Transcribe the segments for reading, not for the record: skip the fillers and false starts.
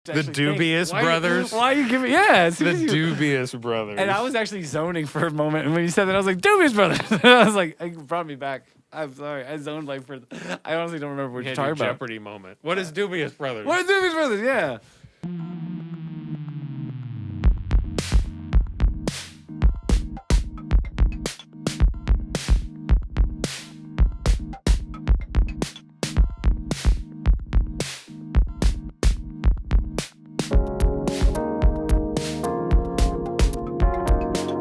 The Dubious Brothers. Why are you giving? Yeah, The Dubious Brothers. And I was actually zoning for a moment, and when you said that, I was like, Dubious Brothers. I was like, it brought me back. I'm sorry, I zoned like for. I honestly don't remember what you're talking about. Jeopardy moment. What is Dubious Brothers? What is Dubious Brothers? Yeah.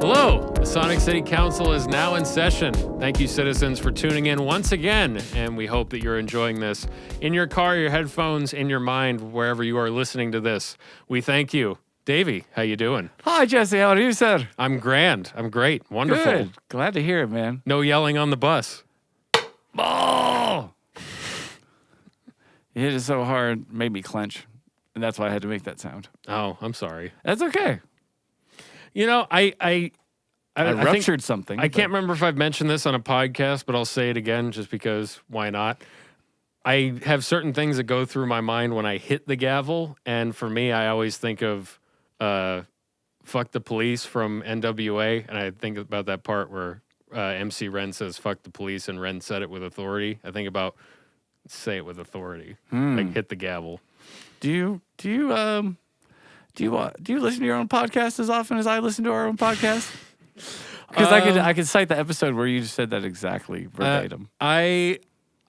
Hello, the Sonic City Council is now in session. Thank you, citizens, for tuning in once again, and we hope that you're enjoying this in your car, your headphones, in your mind, wherever you are listening to this. We thank you. Davey, how you doing? Hi, Jesse. How are you, sir? I'm grand. I'm great. Wonderful. Good. Glad to hear it, man. No yelling on the bus. Oh! You hit it so hard, made me clench, and that's why I had to make that sound. Oh, I'm sorry. That's okay. You know, I ruptured something. I can't remember if I've mentioned this on a podcast, but I'll say it again just because why not? I have certain things that go through my mind when I hit the gavel, and for me, I always think of Fuck the Police from NWA, and I think about that part where MC Ren says fuck the police and Ren said it with authority. I think about say it with authority, like hit the gavel. Do you listen to your own podcast as often as I listen to our own podcast? Because I could cite the episode where you just said that exactly verbatim. I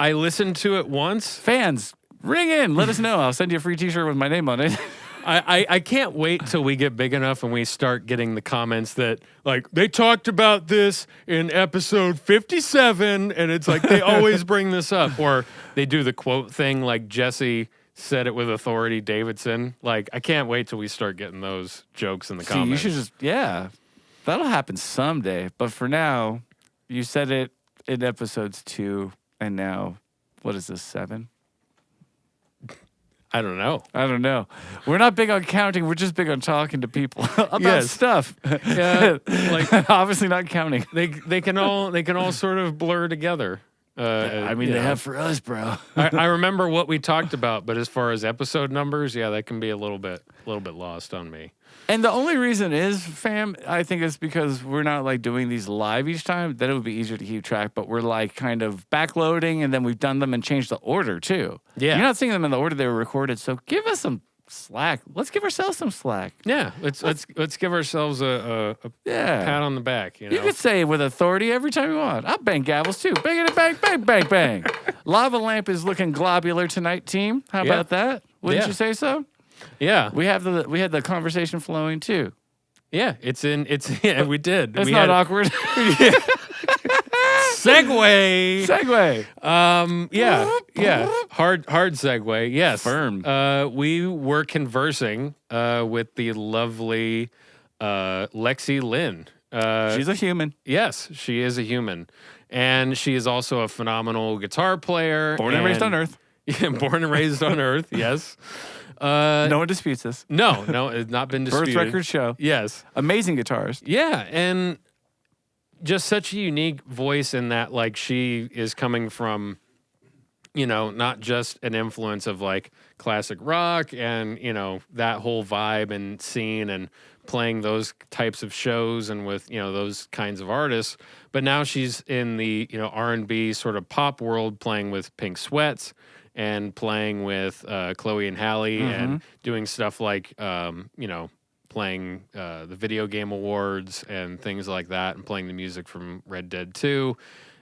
listened to it once. Fans, ring in. Let us know. I'll send you a free T-shirt with my name on it. I can't wait till we get big enough and we start getting the comments that, like, they talked about this in episode 57, and it's like they always bring this up. Or they do the quote thing like Jesse said it with authority, Davidson. Like, I can't wait till we start getting those jokes in the comments. You should just, that'll happen someday. But for now, you said it in episodes 2, and now, what is this, 7? I don't know. We're not big on counting. We're just big on talking to people about stuff. Yeah, like obviously not counting. They can all sort of blur together. They have for us, bro. I remember what we talked about, but as far as episode numbers, that can be a little bit lost on me. And the only reason is, fam, I think it's because we're not like doing these live each time. Then it would be easier to keep track, but we're like kind of backloading, and then we've done them and changed the order too. Yeah, you're not seeing them in the order they were recorded, so give us some slack. Let's give ourselves some slack. Yeah, let's give ourselves a pat on the back. You could say it with authority every time you want. I'll bang gavels too. Bang it, bang, bang, bang, bang. Lava lamp is looking globular tonight, team. How about that? Wouldn't you say so? Yeah, we had the conversation flowing too. Yeah, we did. That's not awkward. Segue. Hard segue. Yes. Firm. We were conversing with the lovely Lexii Lynn. She's a human. Yes, she is a human. And she is also a phenomenal guitar player. Born and raised on Earth. Yeah, born and raised on Earth, yes. No one disputes this. No, it's not been disputed. Birth record show. Yes. Amazing guitarist. Yeah, and just such a unique voice in that, like, she is coming from, not just an influence of, like, classic rock and, that whole vibe and scene and playing those types of shows and with, those kinds of artists. But now she's in the, R&B sort of pop world, playing with Pink Sweats and playing with Chloe and Halle and doing stuff like, playing the video game awards and things like that and playing the music from Red Dead 2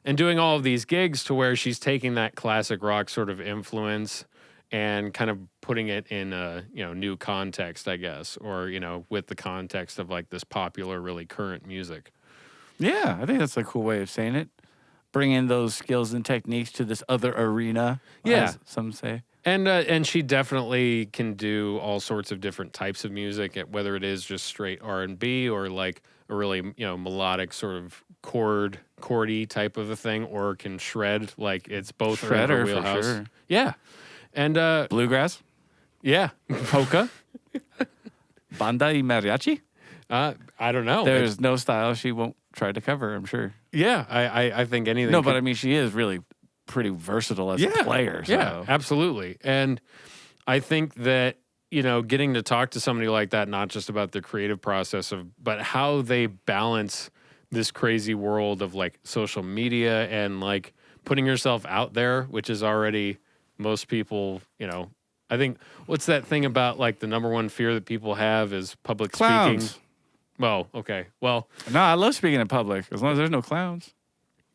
and doing all of these gigs to where she's taking that classic rock sort of influence and kind of putting it in a, new context, I guess, or, with the context of like this popular, really current music. Yeah, I think that's a cool way of saying it. Bring in those skills and techniques to this other arena, as some say. And she definitely can do all sorts of different types of music, whether it is just straight R&B or like a really, melodic sort of chordy type of a thing, or can shred. Like it's both in her wheelhouse. For sure. Yeah. And bluegrass? Yeah. Polka? Banda y mariachi? I don't know. There's no style she won't try to cover, I'm sure. Yeah, I think anything. No, but I mean, she is really pretty versatile as a player. So. Yeah, absolutely. And I think that getting to talk to somebody like that, not just about their creative process but how they balance this crazy world of like social media and like putting yourself out there, which is already most people, I think what's that thing about like the number one fear that people have is public Clowns. speaking. Well, okay. Well, no, I love speaking in public as long as there's no clowns.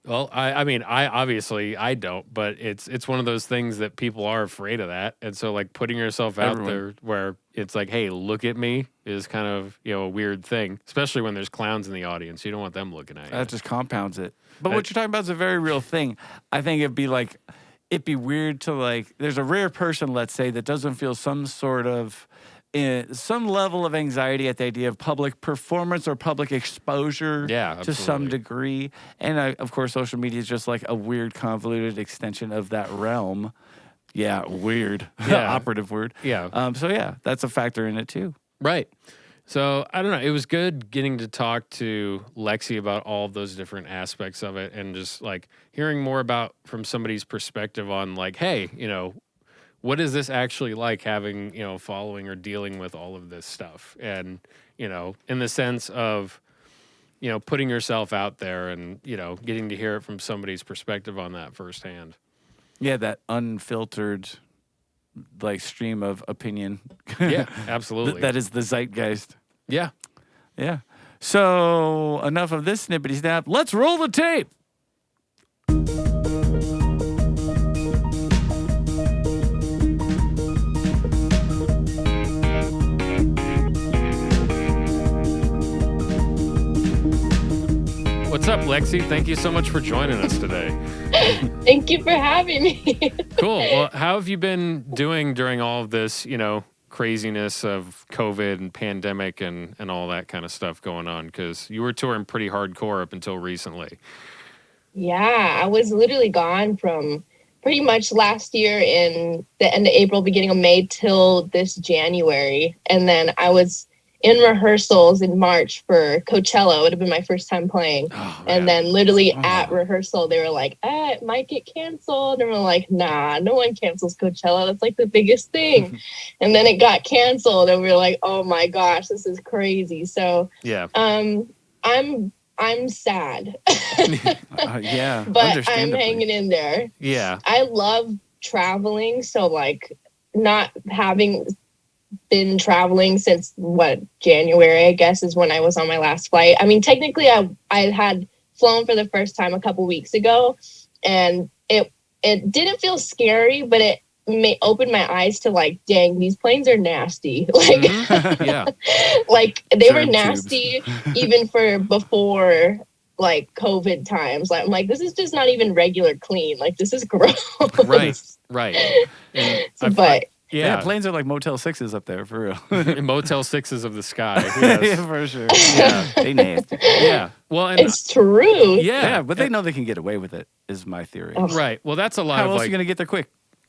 Well, I mean, I obviously I don't, but it's one of those things that people are afraid of that, and so like putting yourself out there where it's like, hey, look at me is kind of a weird thing, especially when there's clowns in the audience. You don't want them looking at you. That just compounds it. But what you're talking about is a very real thing. I think it'd be weird to like. There's a rare person, let's say, that doesn't feel some sort of. Some level of anxiety at the idea of public performance or public exposure to some degree. And of course, social media is just like a weird, convoluted extension of that realm. Yeah, weird. Yeah. Operative word. Yeah. So, yeah, that's a factor in it, too. Right. So, I don't know. It was good getting to talk to Lexii about all of those different aspects of it and just like hearing more about from somebody's perspective on like, hey, what is this actually like having, following or dealing with all of this stuff? And, in the sense of, putting yourself out there and, getting to hear it from somebody's perspective on that firsthand. Yeah, that unfiltered, like, stream of opinion. Yeah, absolutely. That is the zeitgeist. Yeah. Yeah. So, enough of this snippety snap. Let's roll the tape. What's up, Lexii? Thank you so much for joining us today. Thank you for having me. Cool. Well, how have you been doing during all of this, craziness of COVID and pandemic and all that kind of stuff going on? Because you were touring pretty hardcore up until recently. Yeah, I was literally gone from pretty much last year in the end of April, beginning of May till this January. And then I was in rehearsals in March for Coachella. It would have been my first time playing. Oh, and then literally at rehearsal, they were like, it might get canceled. And we're like, nah, no one cancels Coachella. That's like the biggest thing. And then it got canceled and we were like, oh my gosh, this is crazy. So yeah, I'm sad. Yeah. But I'm hanging in there. Yeah. I love traveling. So like not having been traveling since January, I guess, is when I was on my last flight. I mean, technically I had flown for the first time a couple weeks ago and it didn't feel scary, but it opened my eyes to like, dang, these planes are nasty. Like, yeah, like they were nasty even for before like COVID times. Like, I'm like, this is just not even regular clean. Like, this is gross. Right. But yeah, planes are like Motel 6s up there, for real. Motel 6s of the sky. Yes. Yeah, for sure. Yeah, they nasty. Yeah. Well, and it's true. Yeah, but they know they can get away with it, is my theory. Oh. Right. Well, that's a lot How of else like... are you going to get there quick?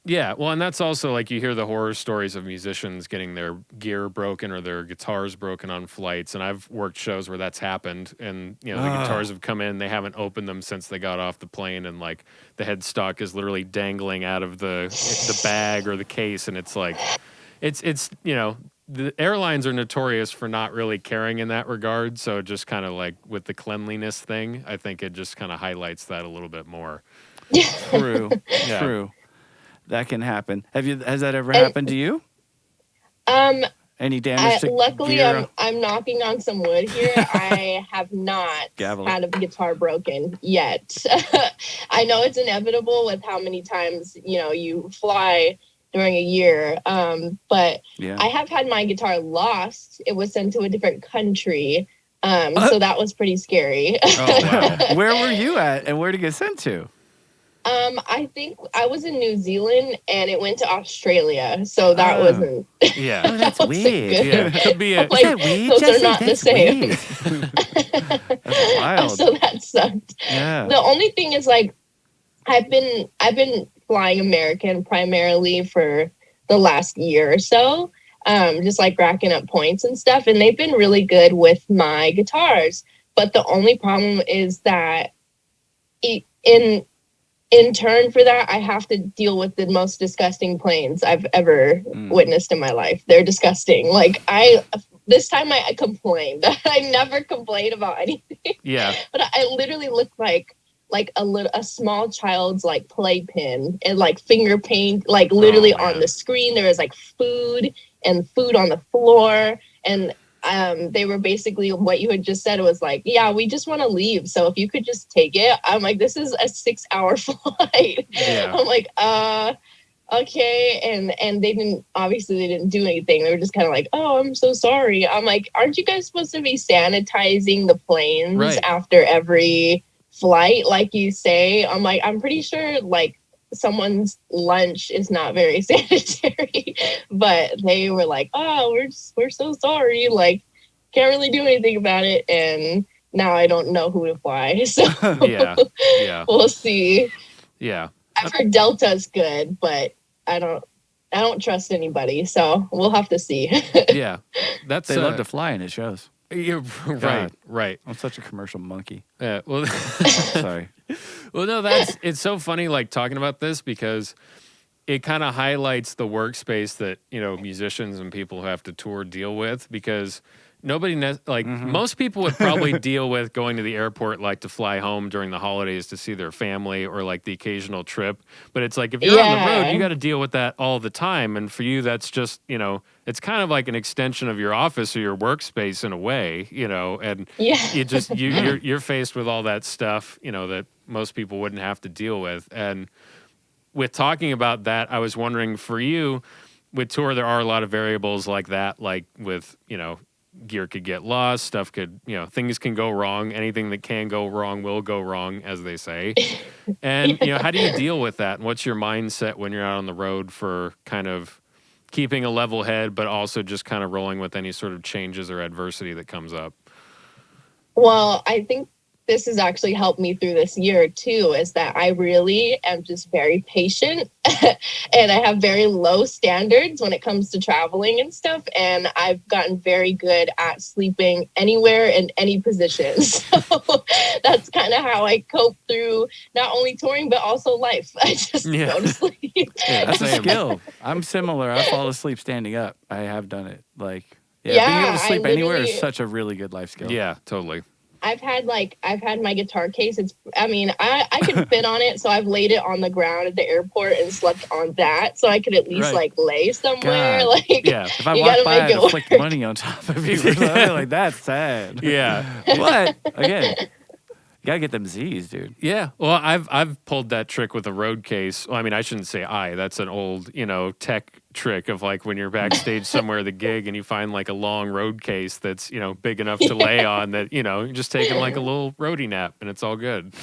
Yeah, well, and that's also like you hear the horror stories of musicians getting their gear broken or their guitars broken on flights, and I've worked shows where that's happened, and the guitars have come in, they haven't opened them since they got off the plane, and like the headstock is literally dangling out of the bag or the case, and it's like it's the airlines are notorious for not really caring in that regard, so just kind of like with the cleanliness thing, I think it just kind of highlights that a little bit more. True. Yeah. True. That can happen. Has that ever happened to you? Any damage to luckily, gear? I'm knocking on some wood here. I have not had a guitar broken yet. I know it's inevitable with how many times you fly during a year. But I have had my guitar lost. It was sent to a different country. So that was pretty scary. Oh, wow. Where were you at, and where did it get sent to? I think I was in New Zealand and it went to Australia. So that wasn't. Yeah. Oh, that's weird. Yeah. Could be a. Like, that weird, those Jesse? are not the same. That's wild. So that sucked. Yeah. The only thing is like, I've been flying American primarily for the last year or so. Just like racking up points and stuff. And they've been really good with my guitars. But the only problem is that in turn for that, I have to deal with the most disgusting planes I've ever witnessed in my life. They're disgusting. Like this time I complained. I never complain about anything. Yeah. But I literally look like a small child's like playpen and like finger paint, like literally on the screen. There was like food on the floor. And they were basically what you had just said. It was like, yeah, we just want to leave. So if you could just take it. I'm like, this is a 6-hour flight. Yeah. I'm like, okay. And they didn't do anything. They were just kind of like, oh, I'm so sorry. I'm like, aren't you guys supposed to be sanitizing the planes after every flight, like you say? I'm like, I'm pretty sure like someone's lunch is not very sanitary, but they were like, oh, we're so sorry, like can't really do anything about it. And now I don't know who to fly, so yeah we'll see. I've heard Delta's good, but I don't trust anybody, so we'll have to see. That's they love to fly, and it shows. Yeah, right. I'm such a commercial monkey. Yeah, well, sorry. Well, no, it's so funny, like talking about this, because it kind of highlights the workspace that, you know, musicians and people who have to tour deal with, because nobody most people would probably deal with going to the airport, like to fly home during the holidays to see their family, or like the occasional trip. But it's like, if you're on the road, you got to deal with that all the time. And for you, that's just, you know, it's kind of like an extension of your office or your workspace in a way, you know, and you just, you're faced with all that stuff, you know, that most people wouldn't have to deal with. And with talking about that, I was wondering, for you with tour, there are a lot of variables like that, like with, you know, gear could get lost, stuff could, you know, things can go wrong. Anything that can go wrong will go wrong, as they say. And, you know, how do you deal with that? And what's your mindset when you're out on the road for kind of keeping a level head, but also just kind of rolling with any sort of changes or adversity that comes up? Well, I think this has actually helped me through this year too, is that I really am just very patient and I have very low standards when it comes to traveling and stuff. And I've gotten very good at sleeping anywhere in any position. So that's kind of how I cope through not only touring, but also life. I just go to sleep. Yeah, that's a skill. I'm similar. I fall asleep standing up. I have done it. Like, being able to sleep anywhere is such a really good life skill. Yeah, totally. I've had my guitar case. I can fit on it. So I've laid it on the ground at the airport and slept on that. So I could at least like lay somewhere. God. Like, if I walk by, I'd flick money on top of you. Like, that's sad. Yeah. But again, you gotta get them Z's, dude. Yeah. Well, I've pulled that trick with a road case. Well, I mean, I shouldn't say that's an old, you know, tech trick of like when you're backstage somewhere at the gig and you find like a long road case that's, you know, big enough to lay on, that, you know, you're just taking like a little roadie nap and it's all good.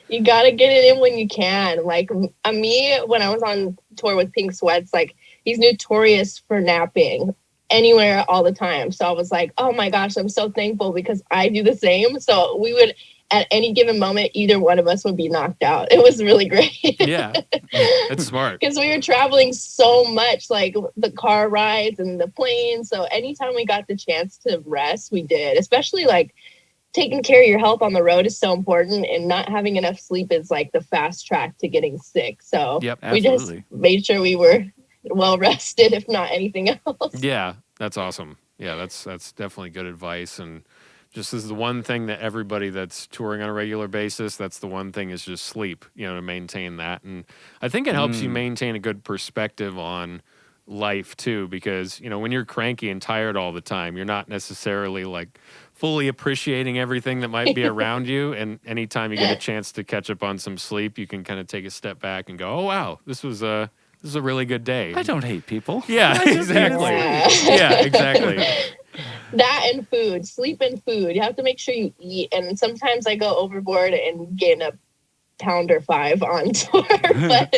You gotta get it in when you can. Like me, when I was on tour with Pink Sweats, like he's notorious for napping anywhere all the time. So I was like, oh my gosh, I'm so thankful because I do the same. So we would, at any given moment, either one of us would be knocked out. It was really great. Yeah, that's smart. Because we were traveling so much, like the car rides and the planes. So anytime we got the chance to rest, we did. Especially like taking care of your health on the road is so important. And not having enough sleep is like the fast track to getting sick. So we just made sure we were well rested, if not anything else. Yeah, that's awesome. Yeah, that's definitely good advice. And just as the one thing that everybody that's touring on a regular basis, that's the one thing, is just sleep, you know, to maintain that. And I think it helps you maintain a good perspective on life too, because, you know, when you're cranky and tired all the time, you're not necessarily like fully appreciating everything that might be around you. And anytime you get a chance to catch up on some sleep, you can kind of take a step back and go, oh, wow, this is a really good day. I don't hate people. Yeah, exactly. Yeah, exactly. That and food, sleep and food. You have to make sure you eat. And sometimes I go overboard and gain a pound or 5 on tour. But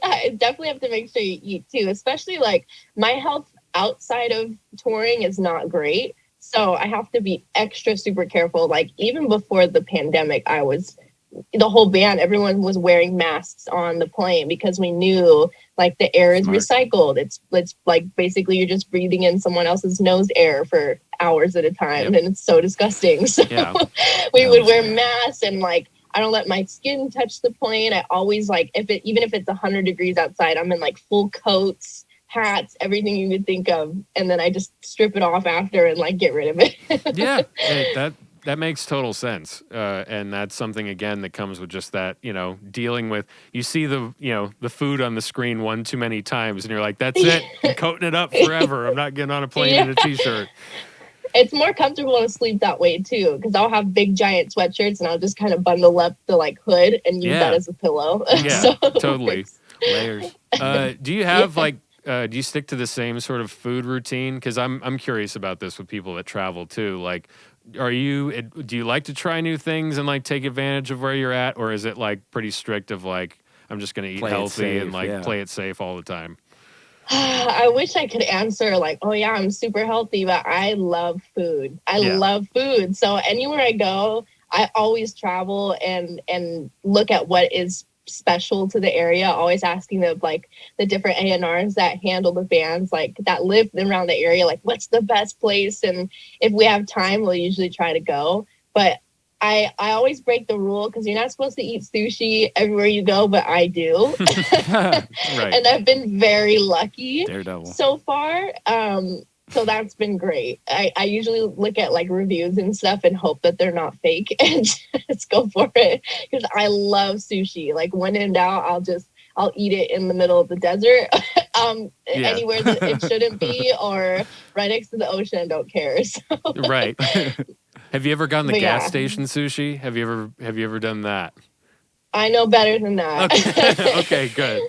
I definitely have to make sure you eat too. Especially like my health outside of touring is not great. So I have to be extra super careful. Like even before the pandemic, the whole band, everyone was wearing masks on the plane because we knew like the air is recycled. It's like basically you're just breathing in someone else's nose air for hours at a time. And it's so disgusting. So we would wear masks, and like I don't let my skin touch the plane. I always like, even if it's 100 degrees outside, I'm in like full coats, hats, everything you could think of. And then I just strip it off after and like get rid of it. Yeah. Hey, that makes total sense. And that's something, again, that comes with just that, dealing with, you see the food on the screen one too many times and you're like, that's it. I'm coating it up forever. I'm not getting on a plane in a t-shirt. It's more comfortable to sleep that way too, because I'll have big giant sweatshirts and I'll just kind of bundle up the like hood and use that as a pillow. Yeah, so totally. Layers. Do you have do you stick to the same sort of food routine? Because I'm curious about this with people that travel too. Like, do you like to try new things and like take advantage of where you're at, or is it like pretty strict of like I'm just going to eat healthy and like play it safe all the time? I wish I could answer like, oh yeah, I'm super healthy, but I love food. I love food. So anywhere I go, I always travel and look at what is special to the area, always asking the different A&Rs that handle the bands, like that live around the area, like what's the best place, and if we have time we'll usually try to go. But I always break the rule because you're not supposed to eat sushi everywhere you go, but I do. Right. And I've been very lucky Daredevil. so far. So that's been great. I usually look at like reviews and stuff and hope that they're not fake and just go for it because I love sushi. Like when in doubt, I'll eat it in the middle of the desert, anywhere that it shouldn't be, or right next to the ocean. Don't care. So. Right. Have you ever gone to gas station sushi? Have you ever done that? I know better than that. Okay, okay, good.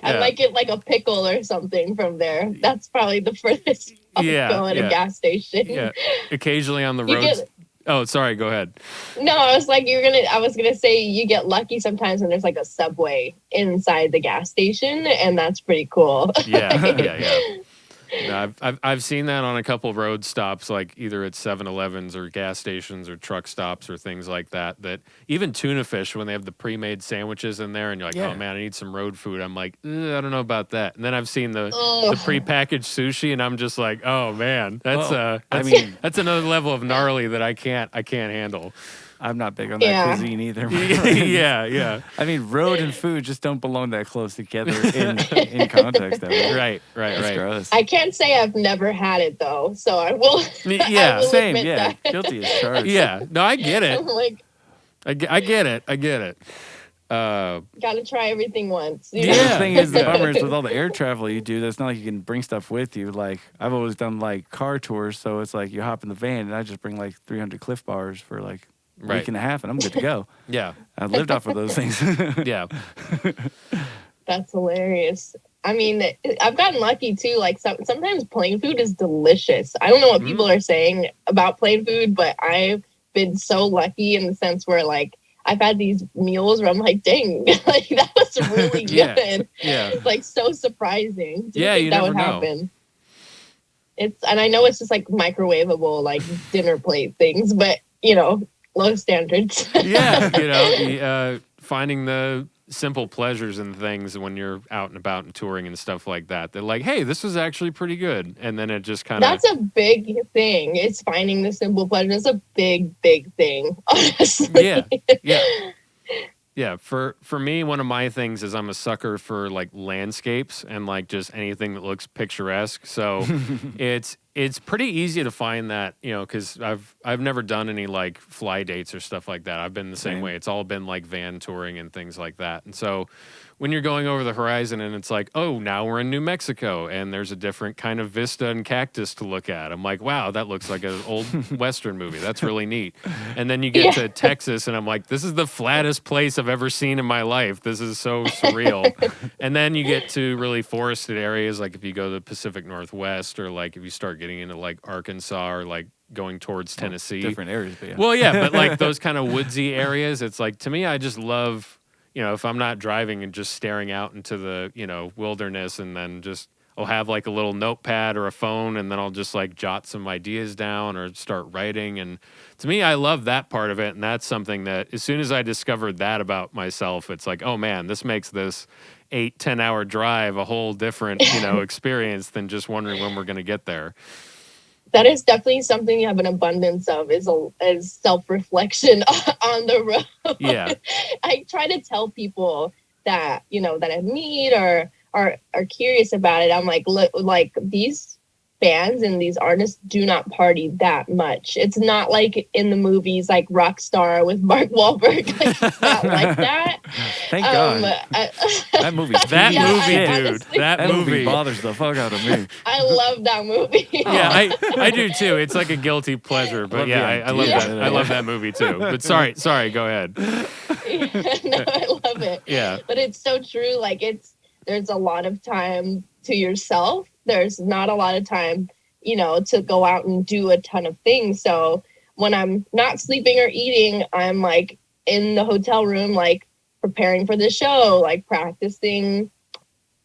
I might get like a pickle or something from there. That's probably the furthest I'll go at a gas station. Yeah, occasionally on the roads. Oh, sorry, go ahead. No, I was gonna say you get lucky sometimes when there's like a Subway inside the gas station, and that's pretty cool. Yeah. No, I've seen that on a couple of road stops, like either at 7-Elevens or gas stations or truck stops or things like that. That even tuna fish, when they have the pre-made sandwiches in there, and you're like, oh man, I need some road food. I'm like, I don't know about that. And then I've seen the pre-packaged sushi, and I'm just like, oh man, that's another level of gnarly that I can't handle. I'm not big on that cuisine either. Yeah. I mean, road and food just don't belong that close together in context. Right. Gross. I can't say I've never had it though, so I will. Yeah, I will same. admit Yeah, that. guilty as charged. Yeah, no, I get it. I'm like, I get it. gotta try everything once. You The know? other thing is the bummer is with all the air travel you do, that's not like you can bring stuff with you. Like I've always done like car tours, so it's like you hop in the van and I just bring like 300 Cliff Bars for like a week and a half and I'm good to go. Yeah. I've lived off of those things. Yeah. That's hilarious. I mean, I've gotten lucky too. Like sometimes plain food is delicious. I don't know what people are saying about plain food, but I've been so lucky in the sense where like I've had these meals where I'm like, dang, like that was really good. Yeah. Like so surprising. Yeah, you never know. And I know it's just like microwavable, like dinner plate things, but low standards. Yeah, finding the simple pleasures and things when you're out and about and touring and stuff like that. They're like, hey, this was actually pretty good. And then it just kind of... That's a big thing. It's finding the simple pleasure. It's a big, big thing, honestly. Yeah. For me, one of my things is I'm a sucker for like landscapes and like just anything that looks picturesque. So it's pretty easy to find that, because I've never done any like fly dates or stuff like that. I've been the same way. It's all been like van touring and things like that. And so when you're going over the horizon and it's like, oh, now we're in New Mexico and there's a different kind of vista and cactus to look at. I'm like, wow, that looks like an old Western movie. That's really neat. And then you get to Texas and I'm like, this is the flattest place I've ever seen in my life. This is so surreal. And then you get to really forested areas, like if you go to the Pacific Northwest or like if you start getting into like Arkansas or like going towards Tennessee. Different areas, but yeah. Well, yeah, but like those kind of woodsy areas, it's like, to me, I just love... if I'm not driving and just staring out into the, wilderness and then just, I'll have like a little notepad or a phone and then I'll just like jot some ideas down or start writing. And to me, I love that part of it. And that's something that as soon as I discovered that about myself, it's like, oh man, this makes this 8-10 hour drive a whole different, experience than just wondering when we're going to get there. that is definitely something you have an abundance of is self-reflection on the road. Yeah. I try to tell people that, that I meet or are curious about it. I'm like, look, like these bands and these artists do not party that much. It's not like in the movies like Rockstar with Mark Wahlberg. Like, it's not like that. Thank God. That movie, that movie bothers the fuck out of me. I love that movie. Yeah, I do too. It's like a guilty pleasure, but I love that. I love that movie too. But sorry, go ahead. No, I love it. Yeah, but it's so true. Like there's a lot of time to yourself. There's not a lot of time, to go out and do a ton of things. So when I'm not sleeping or eating, I'm like in the hotel room, like preparing for the show, like practicing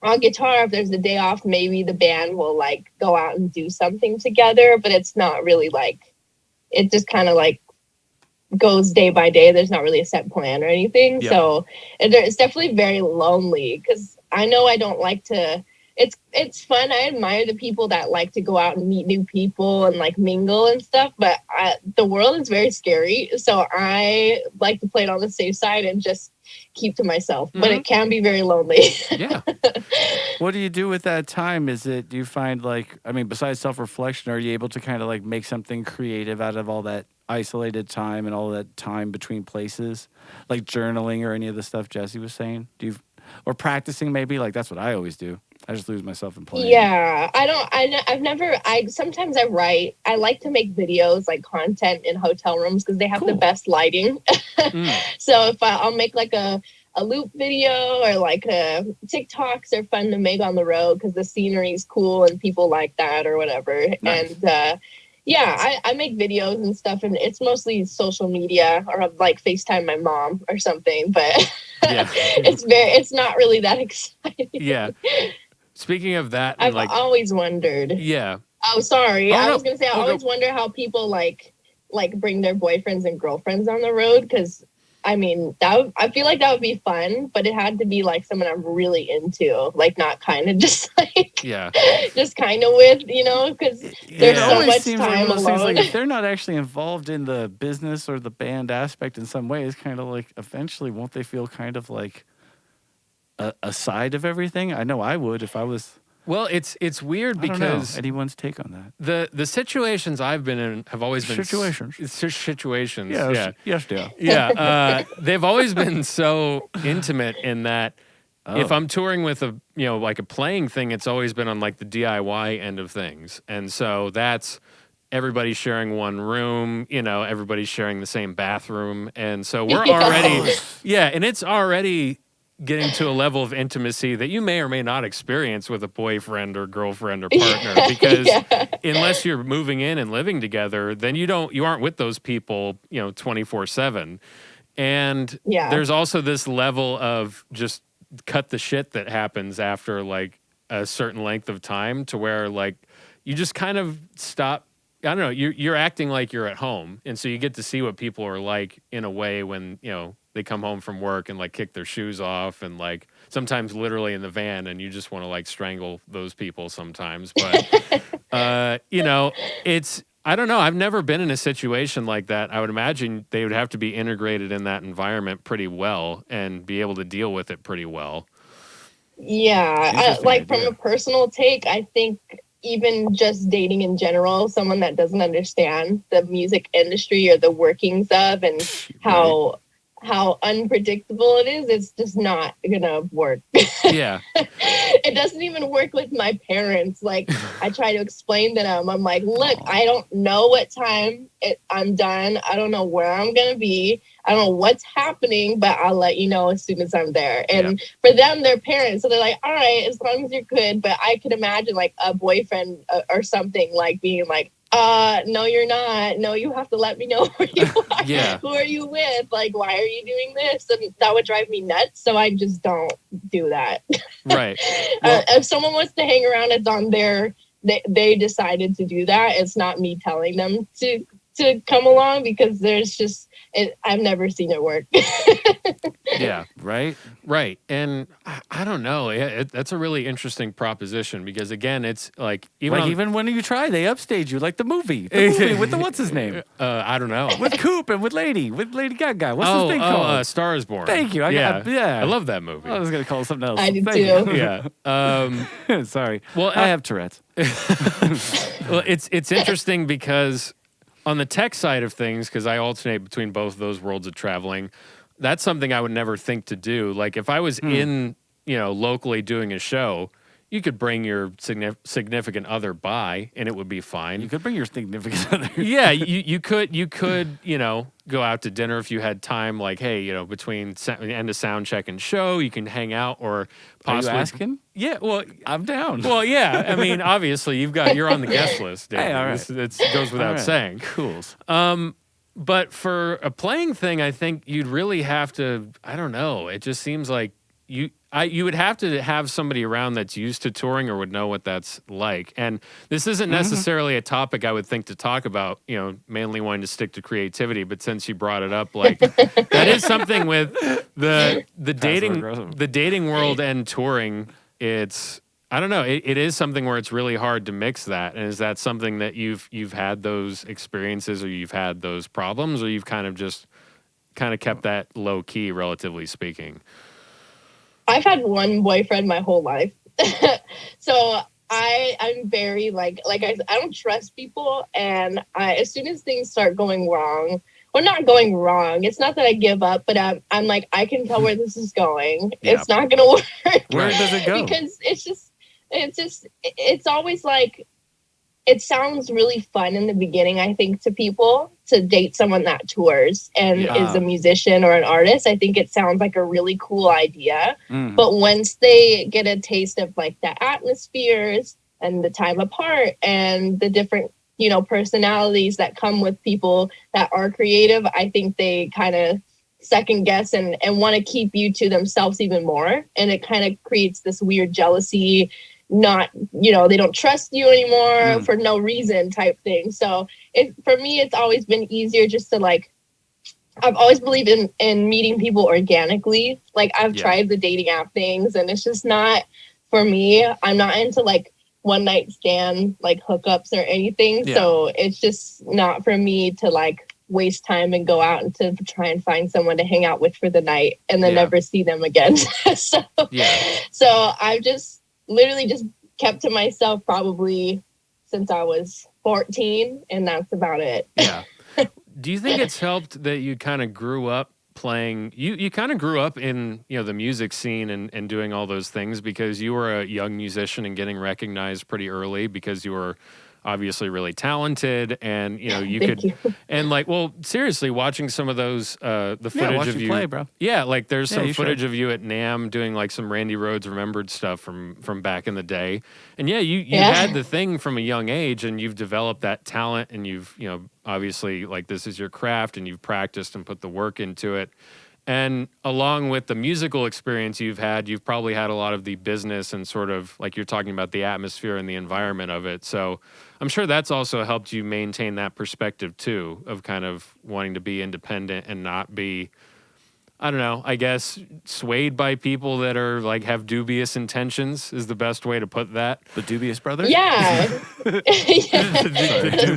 on guitar. If there's a day off, maybe the band will like go out and do something together, but it's not really like, it just kind of like goes day by day. There's not really a set plan or anything. Yep. So it's definitely very lonely because I know I don't like to. It's fun. I admire the people that like to go out and meet new people and like mingle and stuff, but the world is very scary. So I like to play it on the safe side and just keep to myself, but it can be very lonely. Yeah. What do you do with that time? Do you find besides self-reflection, are you able to kind of like make something creative out of all that isolated time and all that time between places, like journaling or any of the stuff Jesse was saying? Or practicing maybe? Like that's what I always do. I just lose myself in playing. Yeah, sometimes I write. I like to make videos, like content in hotel rooms because they have the best lighting. So if I'll make like a loop video or like TikToks are fun to make on the road because the scenery is cool and people like that or whatever. Nice. And I make videos and stuff, and it's mostly social media or like FaceTime my mom or something, but it's not really that exciting. Yeah. Speaking of that, I've always wondered. Yeah. Oh, sorry. I was gonna say I always wonder how people like bring their boyfriends and girlfriends on the road because I feel like that would be fun, but it had to be like someone I'm really into, like not kind of just like just kind of with, because there's so much time alone. Like if they're not actually involved in the business or the band aspect in some way, it's kind of like eventually won't they feel kind of like a side of everything? I know I would if I was. Well, it's weird because anyone's take on that. The situations I've been in have always been situations. Yes, dear. Yeah, they've always been so intimate in that if I'm touring with a like a playing thing, it's always been on like the DIY end of things, and so that's everybody sharing one room. Everybody's sharing the same bathroom, and so we're already and it's already getting to a level of intimacy that you may or may not experience with a boyfriend or girlfriend or partner because unless you're moving in and living together, then you aren't with those people, 24/7. And there's also this level of just cut the shit that happens after like a certain length of time to where like you just kind of stop. I don't know, you're acting like you're at home. And so you get to see what people are like in a way when, they come home from work and like kick their shoes off and like sometimes literally in the van and you just want to like strangle those people sometimes. But, I don't know. I've never been in a situation like that. I would imagine they would have to be integrated in that environment pretty well and be able to deal with it pretty well. Yeah. From a personal take, I think even just dating in general, someone that doesn't understand the music industry or the workings of and how unpredictable it is, it's just not gonna work. Yeah. It doesn't even work with my parents. Like I try to explain to them, I'm like, look, I don't know what time I'm done. I don't know where I'm gonna be. I don't know what's happening, but I'll let you know as soon as I'm there. And for them, they're parents. So they're like, all right, as long as you're good. But I could imagine like a boyfriend or something like being like, no, you're not. No, you have to let me know where you are. Who are you with? Like, why are you doing this? And that would drive me nuts. So I just don't do that. Right. If someone wants to hang around, it's on they decided to do that. It's not me telling them to to come along because there's just I've never seen it work. Yeah, right. And I don't know. That's a really interesting proposition because again, it's like even when you try, they upstage you like the movie with the what's his name? I don't know. With Coop and with Lady Gaga. What's this thing called? Star is Born. Thank you. I love that movie. I was gonna call it something else. I did too. Yeah. Sorry. Well, I have Tourette's. Well, it's interesting because on the tech side of things, because I alternate between both of those worlds of traveling, that's something I would never think to do. Like if I was in, locally doing a show, you could bring your significant other by and it would be fine. You could bring your significant other. Yeah, you could, go out to dinner if you had time, like, hey, between end of sound check and show, you can hang out or possibly. Are you asking? Yeah, well, I'm down. Well, yeah. I mean, obviously, you're on the guest list, David. Hey, all right. It goes without saying. Cools. But for a playing thing, I think you'd really have to. I don't know. It just seems like you would have to have somebody around that's used to touring or would know what that's like. And this isn't necessarily a topic I would think to talk about, mainly wanting to stick to creativity. But since you brought it up, like that is something with the dating world and touring. It's, I don't know. It is something where it's really hard to mix that. And is that something that you've had those experiences or you've had those problems or you've kind of kept that low key, relatively speaking? I've had one boyfriend my whole life. So I'm very like I don't trust people. And as soon as things start going wrong, well, not going wrong. It's not that I give up, but I'm like, I can tell where this is going. Yeah. It's not going to work. Where does it go? Because it's always like, it sounds really fun in the beginning, I think, to people to date someone that tours and is a musician or an artist. I think it sounds like a really cool idea. But once they get a taste of like the atmospheres and the time apart and the different, personalities that come with people that are creative, I think they kind of second guess and want to keep you to themselves even more. And it kind of creates this weird jealousy, not, they don't trust you anymore for no reason type thing. So for me, it's always been easier just to like, I've always believed in meeting people organically. Like I've tried the dating app things and it's just not for me. I'm not into like one night stand, like hookups or anything. Yeah. So it's just not for me to like waste time and go out and to try and find someone to hang out with for the night and then never see them again. So I've just literally just kept to myself probably since I was 14 and that's about it. Yeah. Do you think it's helped that you kind of grew up playing, you kind of grew up in, the music scene and doing all those things because you were a young musician and getting recognized pretty early because you were obviously really talented and, you could, and like, well, seriously, watching some of those, the footage of you play, bro. Yeah. Like there's some footage of you at NAMM doing like some Randy Rhoads Remembered stuff from back in the day. And you had the thing from a young age and you've developed that talent and you've, obviously like this is your craft and you've practiced and put the work into it. And along with the musical experience you've probably had a lot of the business and sort of like you're talking about the atmosphere and the environment of it. So I'm sure that's also helped you maintain that perspective too, of kind of wanting to be independent and not be, I don't know, I guess swayed by people that are like have dubious intentions is the best way to put that. The Dubious Brothers? Yeah. The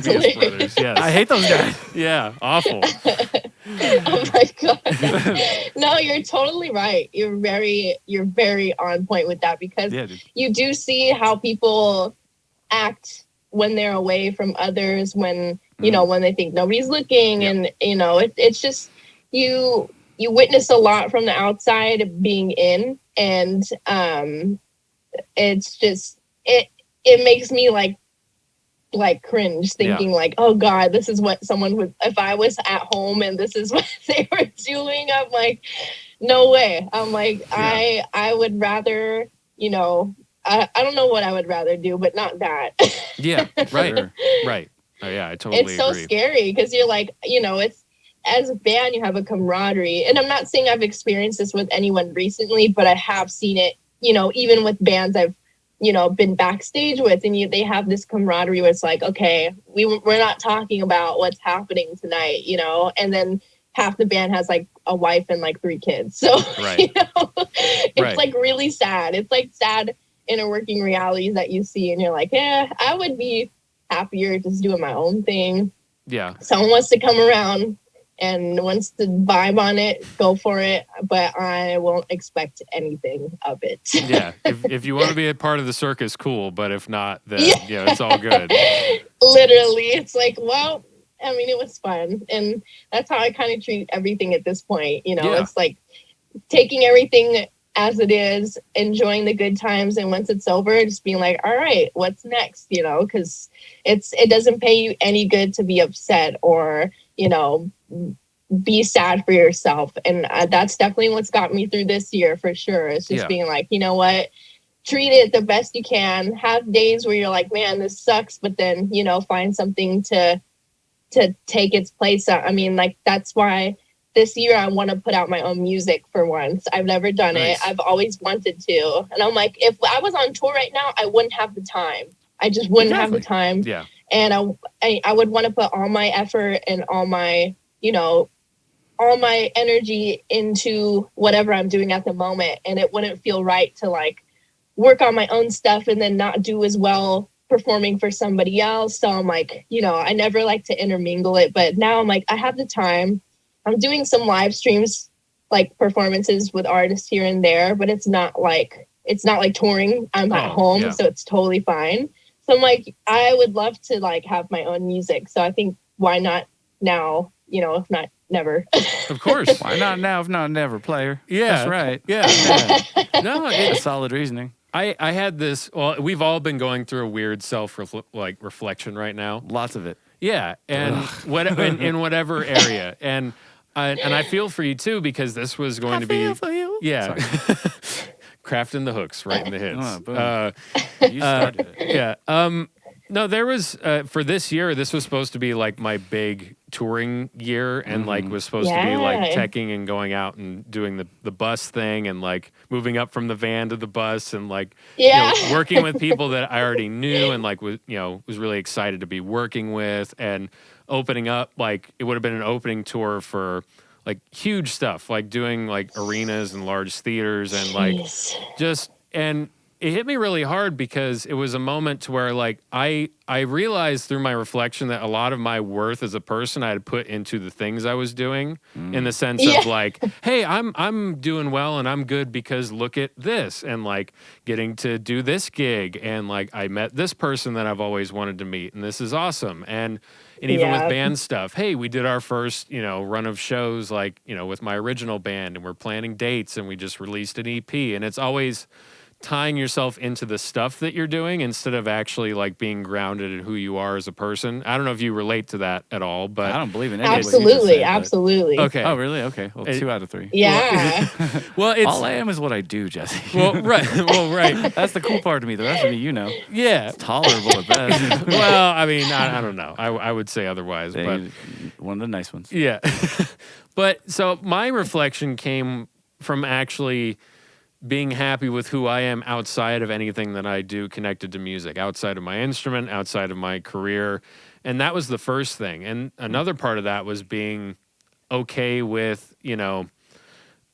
Dubious Brothers, yes. I hate those guys. Yeah, awful. Oh my God. No, you're totally right. You're very on point with that because you do see how people act when they're away from others, when, when they think nobody's looking and, it's just, you witness a lot from the outside of being in and it's just, it makes me like cringe thinking like, oh God, this is what someone would, if I was at home and this is what they were doing, I'm like, no way. I'm like, I would rather, I don't know what I would rather do, but not that. Yeah. Right. Right. Oh yeah. I totally agree. It's so scary because you're like, it's, as a band, you have a camaraderie. And I'm not saying I've experienced this with anyone recently, but I have seen it, even with bands I've, been backstage with, and they have this camaraderie where it's like, okay, we're not talking about what's happening tonight, and then half the band has like a wife and like 3 kids. So, right. It's like really sad. It's like sad inner working realities that you see, and you're like, yeah, I would be happier just doing my own thing. Yeah. Someone wants to come around and wants to vibe on it, go for it, but I won't expect anything of it. Yeah, if you want to be a part of the circus, cool, but if not, then it's all good. Literally, it's like, well, I mean, it was fun, and that's how I kind of treat everything at this point. It's like taking everything as it is, enjoying the good times, and once it's over, just being like, all right, what's next? Because it doesn't pay you any good to be upset or be sad for yourself. And that's definitely what's got me through this year for sure. It's just being like, you know what, treat it the best you can. Have days where you're like, man, this sucks, but then find something to take its place. I mean, like, that's why this year I want to put out my own music for once. I've never done it. I've always wanted to, and I'm like, if I was on tour right now, I wouldn't have the time. I just wouldn't have the time. Yeah. And I would want to put all my effort and all my energy into whatever I'm doing at the moment. And it wouldn't feel right to like work on my own stuff and then not do as well performing for somebody else. So I'm like, I never like to intermingle it, but now I'm like, I have the time. I'm doing some live streams, like performances with artists here and there, but it's not like touring. I'm at home, so it's totally fine. So I'm like, I would love to like have my own music. So I think why not now, if not never. Of course. Why not now if not never, player? Yeah. That's right. Yeah. No, it's solid reasoning. I had this, well, we've all been going through a weird reflection right now. Lots of it. Yeah. And in whatever area. And I feel for you too, because this was going to be. For you. Yeah. Crafting the hooks right in the hits. You started it. Yeah. No, there was for this year. This was supposed to be like my big touring year, and like was supposed to be like teching and going out and doing the bus thing, and like moving up from the van to the bus, and like working with people that I already knew, and like was really excited to be working with, and opening up. Like it would have been an opening tour for like huge stuff, like doing like arenas and large theaters, and like and it hit me really hard because it was a moment to where like I realized through my reflection that a lot of my worth as a person I had put into the things I was doing, in the sense of like, hey, I'm doing well and I'm good because look at this, and like getting to do this gig, and like I met this person that I've always wanted to meet, and this is awesome. And even with band stuff, hey, we did our first, run of shows, like, with my original band, and we're planning dates, and we just released an EP, and it's always tying yourself into the stuff that you're doing instead of actually like being grounded in who you are as a person. I don't know if you relate to that at all, but I don't believe in it. Absolutely. Okay. Oh, really? Okay. Well, 2 out of 3. Yeah. Well, it's all I am is what I do, Jesse. Well, right. That's the cool part of me. The rest of me, Yeah. It's tolerable at best. Well, I mean, I don't know. I would say otherwise, but one of the nice ones. Yeah. But so my reflection came from actually being happy with who I am outside of anything that I do connected to music, outside of my instrument, outside of my career. And that was the first thing. And another part of that was being okay with,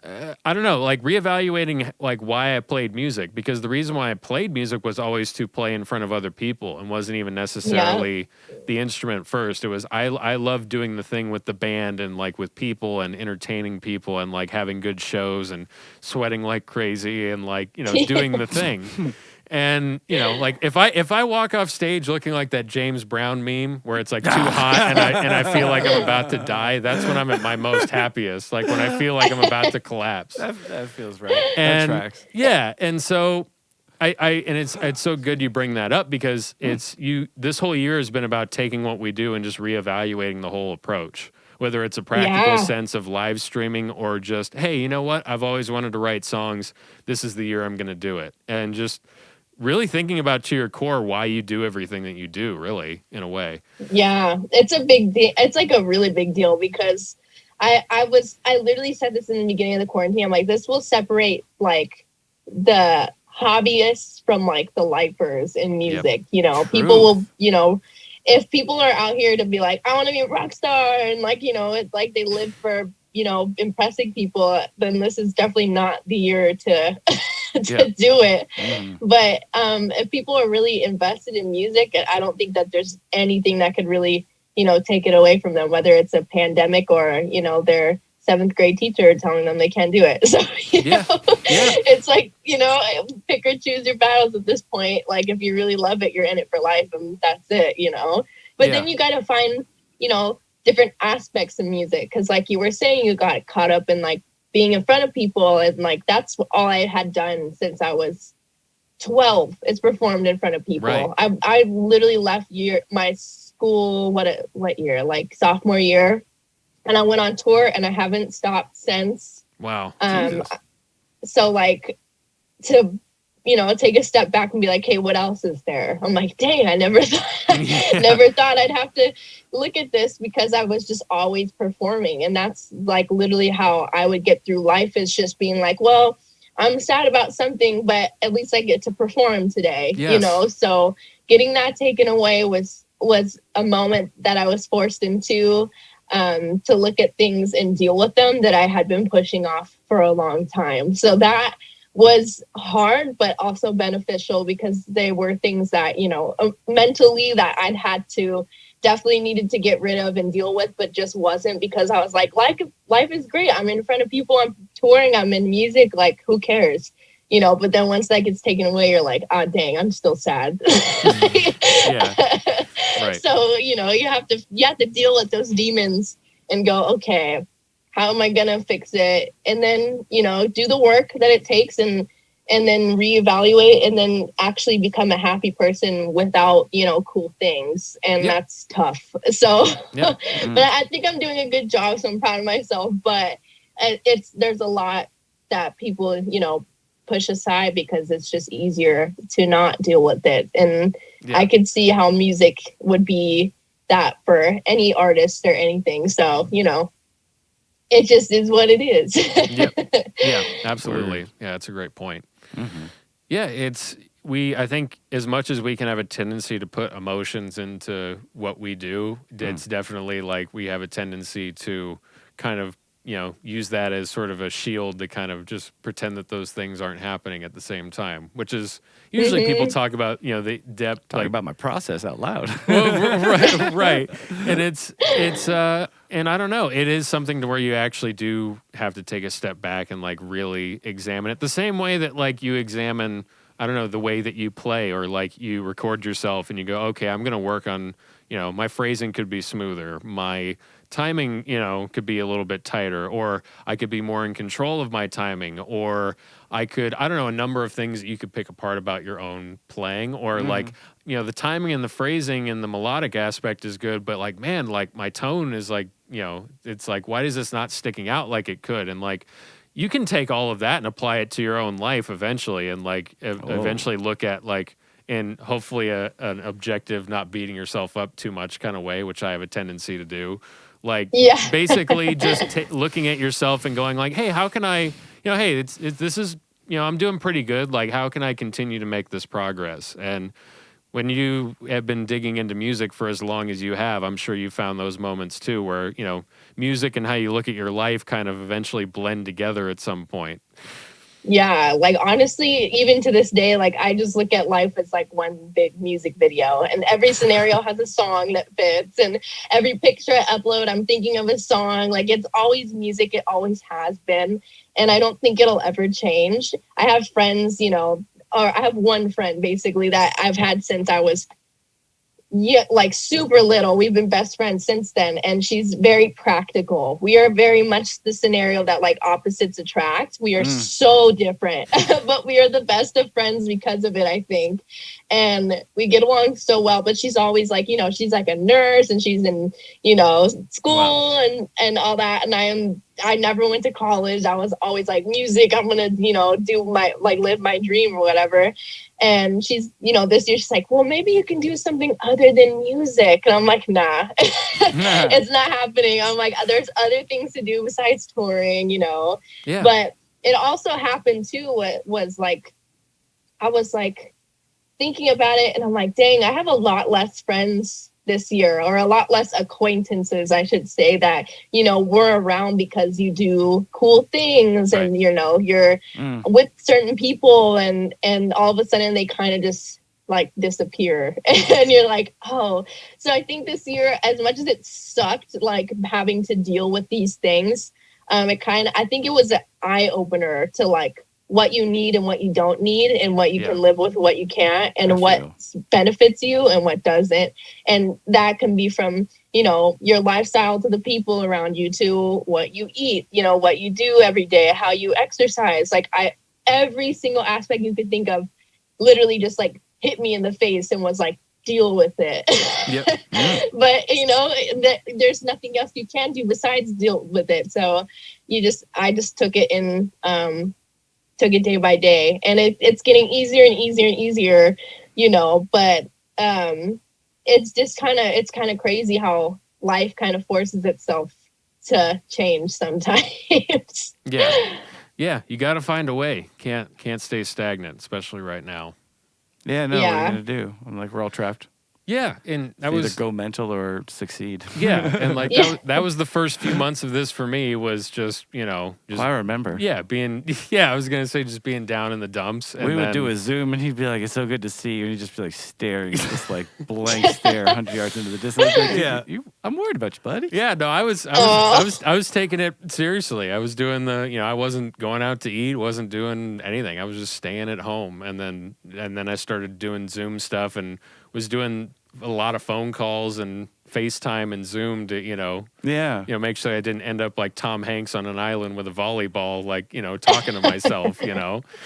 I don't know, like reevaluating like why I played music, because the reason why I played music was always to play in front of other people and wasn't even necessarily the instrument first. It was I love doing the thing with the band and like with people and entertaining people and like having good shows and sweating like crazy and like, doing the thing. And, like if I walk off stage looking like that James Brown meme where it's like too hot and I feel like I'm about to die, that's when I'm at my most happiest. Like when I feel like I'm about to collapse. That feels right. And that tracks. Yeah. And so and it's so good you bring that up, because this whole year has been about taking what we do and just reevaluating the whole approach. Whether it's a practical sense of live streaming or just, hey, you know what? I've always wanted to write songs. This is the year I'm going to do it. And just really thinking about to your core why you do everything that you do, really, in a way. Yeah, it's a big deal. It's like a really big deal, because I literally said this in the beginning of the quarantine. I'm like, this will separate like the hobbyists from like the lifers in music. Yep. People will, if people are out here to be like, I want to be a rock star, and like, it's like they live for, impressing people, then this is definitely not the year to do it. But if people are really invested in music, I don't think that there's anything that could really, take it away from them, whether it's a pandemic or, their 7th grade teacher telling them they can't do it. So, it's like, pick or choose your battles at this point. Like, if you really love it, you're in it for life, and that's it, But then you got to find, different aspects of music. Because like you were saying, you got caught up in like being in front of people. And like, that's all I had done since I was 12. It's performed in front of people. Right. I literally left my school, what year? Like sophomore year. And I went on tour, and I haven't stopped since. Wow. So like to, take a step back and be like, hey, what else is there? I'm like, dang, I never thought I'd have to look at this, because I was just always performing. And that's like literally how I would get through life, is just being like, well, I'm sad about something, but at least I get to perform today, So getting that taken away was a moment that I was forced into, to look at things and deal with them that I had been pushing off for a long time. So that was hard, but also beneficial, because they were things that, mentally that I'd had to definitely needed to get rid of and deal with, but just wasn't, because I was like, life is great. I'm in front of people, I'm touring, I'm in music, like who cares? But then once that gets taken away, you're like, oh, dang, I'm still sad. Right. So, you have to deal with those demons and go, okay, how am I going to fix it? And then, do the work that it takes, and then reevaluate, and then actually become a happy person without, cool things. And that's tough. So, but I think I'm doing a good job. So I'm proud of myself, but there's a lot that people, push aside, because it's just easier to not deal with it. And I could see how music would be that for any artist or anything. So, it just is what it is. Yeah, absolutely. Yeah, that's a great point. Mm-hmm. Yeah, I think as much as we can have a tendency to put emotions into what we do, it's definitely like we have a tendency to kind of, use that as sort of a shield to kind of just pretend that those things aren't happening at the same time, which is usually people talk about, the depth. Talk about my process out loud. Well, right. And it's and I don't know, it is something to where you actually do have to take a step back and like really examine it the same way that like you examine, I don't know, the way that you play, or like you record yourself and you go, okay, I'm going to work on, my phrasing could be smoother. My timing, could be a little bit tighter, or I could be more in control of my timing, or I don't know, a number of things that you could pick apart about your own playing, or like, the timing and the phrasing and the melodic aspect is good, but like, man, like my tone is like, it's like, why is this not sticking out like it could? And like, you can take all of that and apply it to your own life eventually, and like eventually look at like, in hopefully an objective, not beating yourself up too much kind of way, which I have a tendency to do. Like basically just looking at yourself and going like, hey, how can I, hey, this is, I'm doing pretty good. Like, how can I continue to make this progress? And when you have been digging into music for as long as you have, I'm sure you found those moments too, where, music and how you look at your life kind of eventually blend together at some point. Yeah, like honestly, even to this day, like I just look at life as like one big music video, and every scenario has a song that fits, and every picture I upload, I'm thinking of a song. Like it's always music, it always has been, and I don't think it'll ever change. I have friends, or I have one friend basically that I've had since I was like super little. We've been best friends since then, and she's very practical. We are very much the scenario that like opposites attract. We are so different, but we are the best of friends because of it, I think. And we get along so well, but she's always like, she's like a nurse, and she's in, school and all that. And I never went to college. I was always like, music, I'm going to, do my, like live my dream or whatever. And she's, this year she's like, well, maybe you can do something other than music. And I'm like, nah, it's not happening. I'm like, there's other things to do besides touring, But it also happened too, was like, I was like thinking about it, and I'm like, dang, I have a lot less friends this year, or a lot less acquaintances, I should say, that, you know, were around because you do cool things, Right. and, you know, you're with certain people, and all of a sudden they kind of just like disappear. And you're like, oh. So I think this year, as much as it sucked, like having to deal with these things, I think it was an eye opener to like what you need and what you don't need, and what you can live with, what you can't, and what benefits you and what doesn't. And that can be from, you know, your lifestyle to the people around you, to what you eat, you know, what you do every day, how you exercise. Like every single aspect you could think of literally just like hit me in the face and was like, deal with it. Yep. But you know, there's nothing else you can do besides deal with it. So I just took it in, took it day by day, and it's getting easier and easier and easier, you know, but it's kind of crazy how life kind of forces itself to change sometimes. Yeah, you got to find a way. Can't stay stagnant, especially right now. Yeah, no, what are you gonna do? I'm like, we're all trapped. Yeah, and that was either go mental or succeed. Yeah, and like that was the first few months of this for me, was just, you know, just, I remember. Yeah, I was gonna say just being down in the dumps. And we would do a Zoom, and he'd be like, "It's so good to see you," and he'd just be like staring, just like blank stare, 100 yards into the distance. Like, I'm worried about you, buddy. Yeah, no, I was taking it seriously. I was doing I wasn't going out to eat, wasn't doing anything. I was just staying at home, and then I started doing Zoom stuff, and was doing a lot of phone calls and FaceTime and Zoom to, make sure I didn't end up like Tom Hanks on an island with a volleyball, like, talking to myself,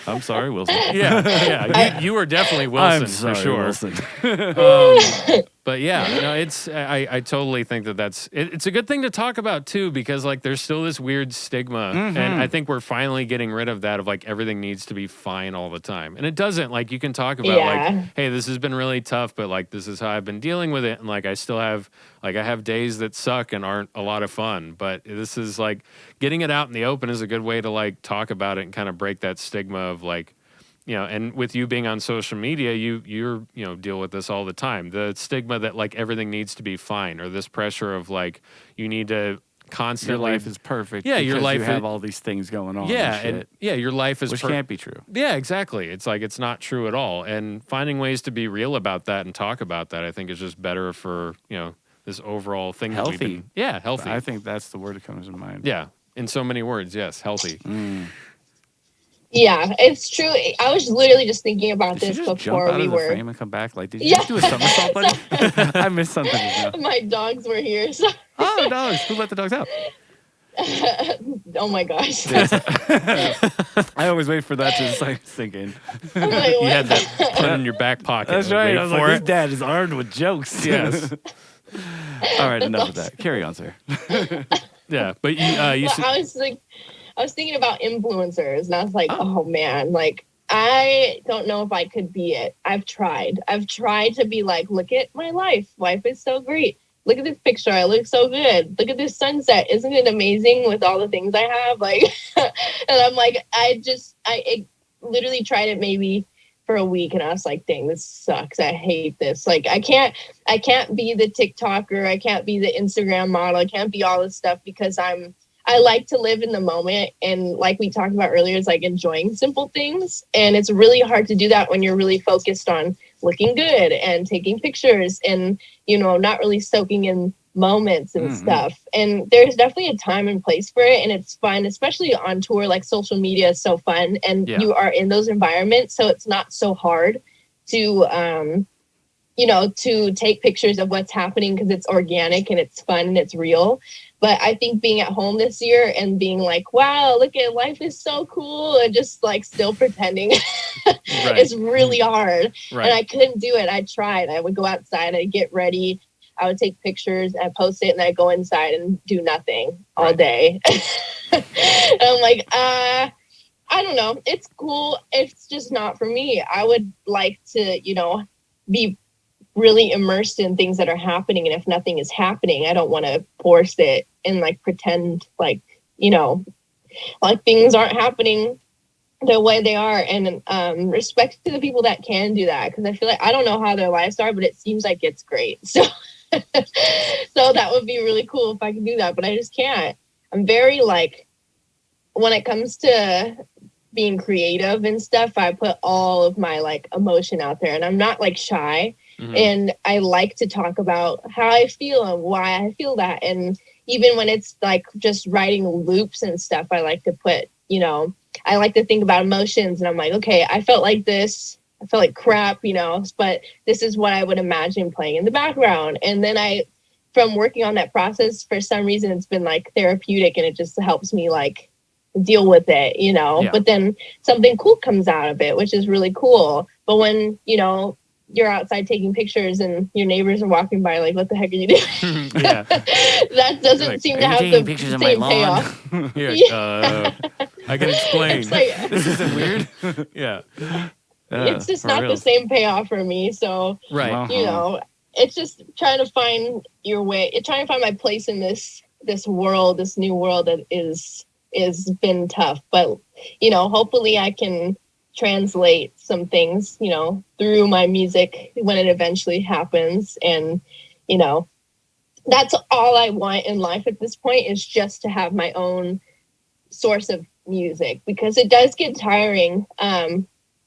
I'm sorry, Wilson. Yeah. You were definitely Wilson, I'm sorry, for sure. Wilson. But yeah, no, I totally think it's a good thing to talk about too, because like there's still this weird stigma, and I think we're finally getting rid of that, of like everything needs to be fine all the time, and it doesn't. Like you can talk about like, hey, this has been really tough, but like this is how I've been dealing with it, and like I still have I have days that suck and aren't a lot of fun, but this is like getting it out in the open is a good way to like talk about it and kind of break that stigma of like. And with you being on social media, you're deal with this all the time. The stigma that like everything needs to be fine, or this pressure of like you need to constantly. Your life is perfect. Yeah, your life. You have all these things going on. Yeah, and your life is which can't be true. Yeah, exactly. It's like it's not true at all. And finding ways to be real about that and talk about that, I think, is just better for this overall thing. Healthy. Healthy. I think that's the word that comes to mind. Yeah, in so many words, yes, healthy. Yeah, it's true. I was literally just thinking about this before jump out we of were. The frame and come back. Like, did you just do a somersault, buddy? I missed something. My dogs were here. So. Oh, dogs! Who let the dogs out? Oh my gosh! I always wait for that to sink in. I'm like, you had that put in your back pocket. That's right. I was like, his dad is armed with jokes. Yes. All right, enough of that. Carry on, sir. Yeah, but you. I was thinking about influencers, and I was like, oh man, like I don't know if I could be it. I've tried to be like, look at my life. Life is so great. Look at this picture. I look so good. Look at this sunset. Isn't it amazing with all the things I have? Like, and I'm like, I literally tried it maybe for a week, and I was like, dang, this sucks. I hate this. Like, I can't be the TikToker. I can't be the Instagram model. I can't be all this stuff, because I like to live in the moment. And like we talked about earlier, it's like enjoying simple things. And it's really hard to do that when you're really focused on looking good and taking pictures and, not really soaking in moments and stuff. And there's definitely a time and place for it. And it's fun, especially on tour. Like social media is so fun, and you are in those environments. So it's not so hard to, to take pictures of what's happening, because it's organic and it's fun and it's real. But I think being at home this year and being like, wow, look at life is so cool, and just like still pretending it's really hard. Right. And I couldn't do it. I tried. I would go outside, I'd get ready, I would take pictures, I'd post it, and I'd go inside and do nothing all day. And I'm like, I don't know. It's cool. It's just not for me. I would like to, be really immersed in things that are happening. And if nothing is happening, I don't want to force it and like pretend like, like things aren't happening the way they are, and respect to the people that can do that, because I feel like I don't know how their lives are, but it seems like it's great. So so that would be really cool if I could do that, but I just can't. I'm very like, when it comes to being creative and stuff, I put all of my like emotion out there, and I'm not like shy. And I like to talk about how I feel and why I feel that. And even when it's like just writing loops and stuff, I like to put, you know, I like to think about emotions, and I'm like, okay, I felt like this. I felt like crap, you know, but this is what I would imagine playing in the background. And then from working on that process, for some reason, it's been like therapeutic, and it just helps me like deal with it, you know. But then something cool comes out of it, which is really cool. But when, you know, you're outside taking pictures and your neighbors are walking by like, what the heck are you doing? That doesn't like, seem to have the same payoff. I can explain. Like, this isn't weird. It's just not the same payoff for me. So, you know, it's just trying to find your way. It's trying to find my place in this world, this new world that is been tough. But, you know, hopefully I can translate some things, you know, through my music when it eventually happens. And, you know, that's all I want in life at this point, is just to have my own source of music, because it does get tiring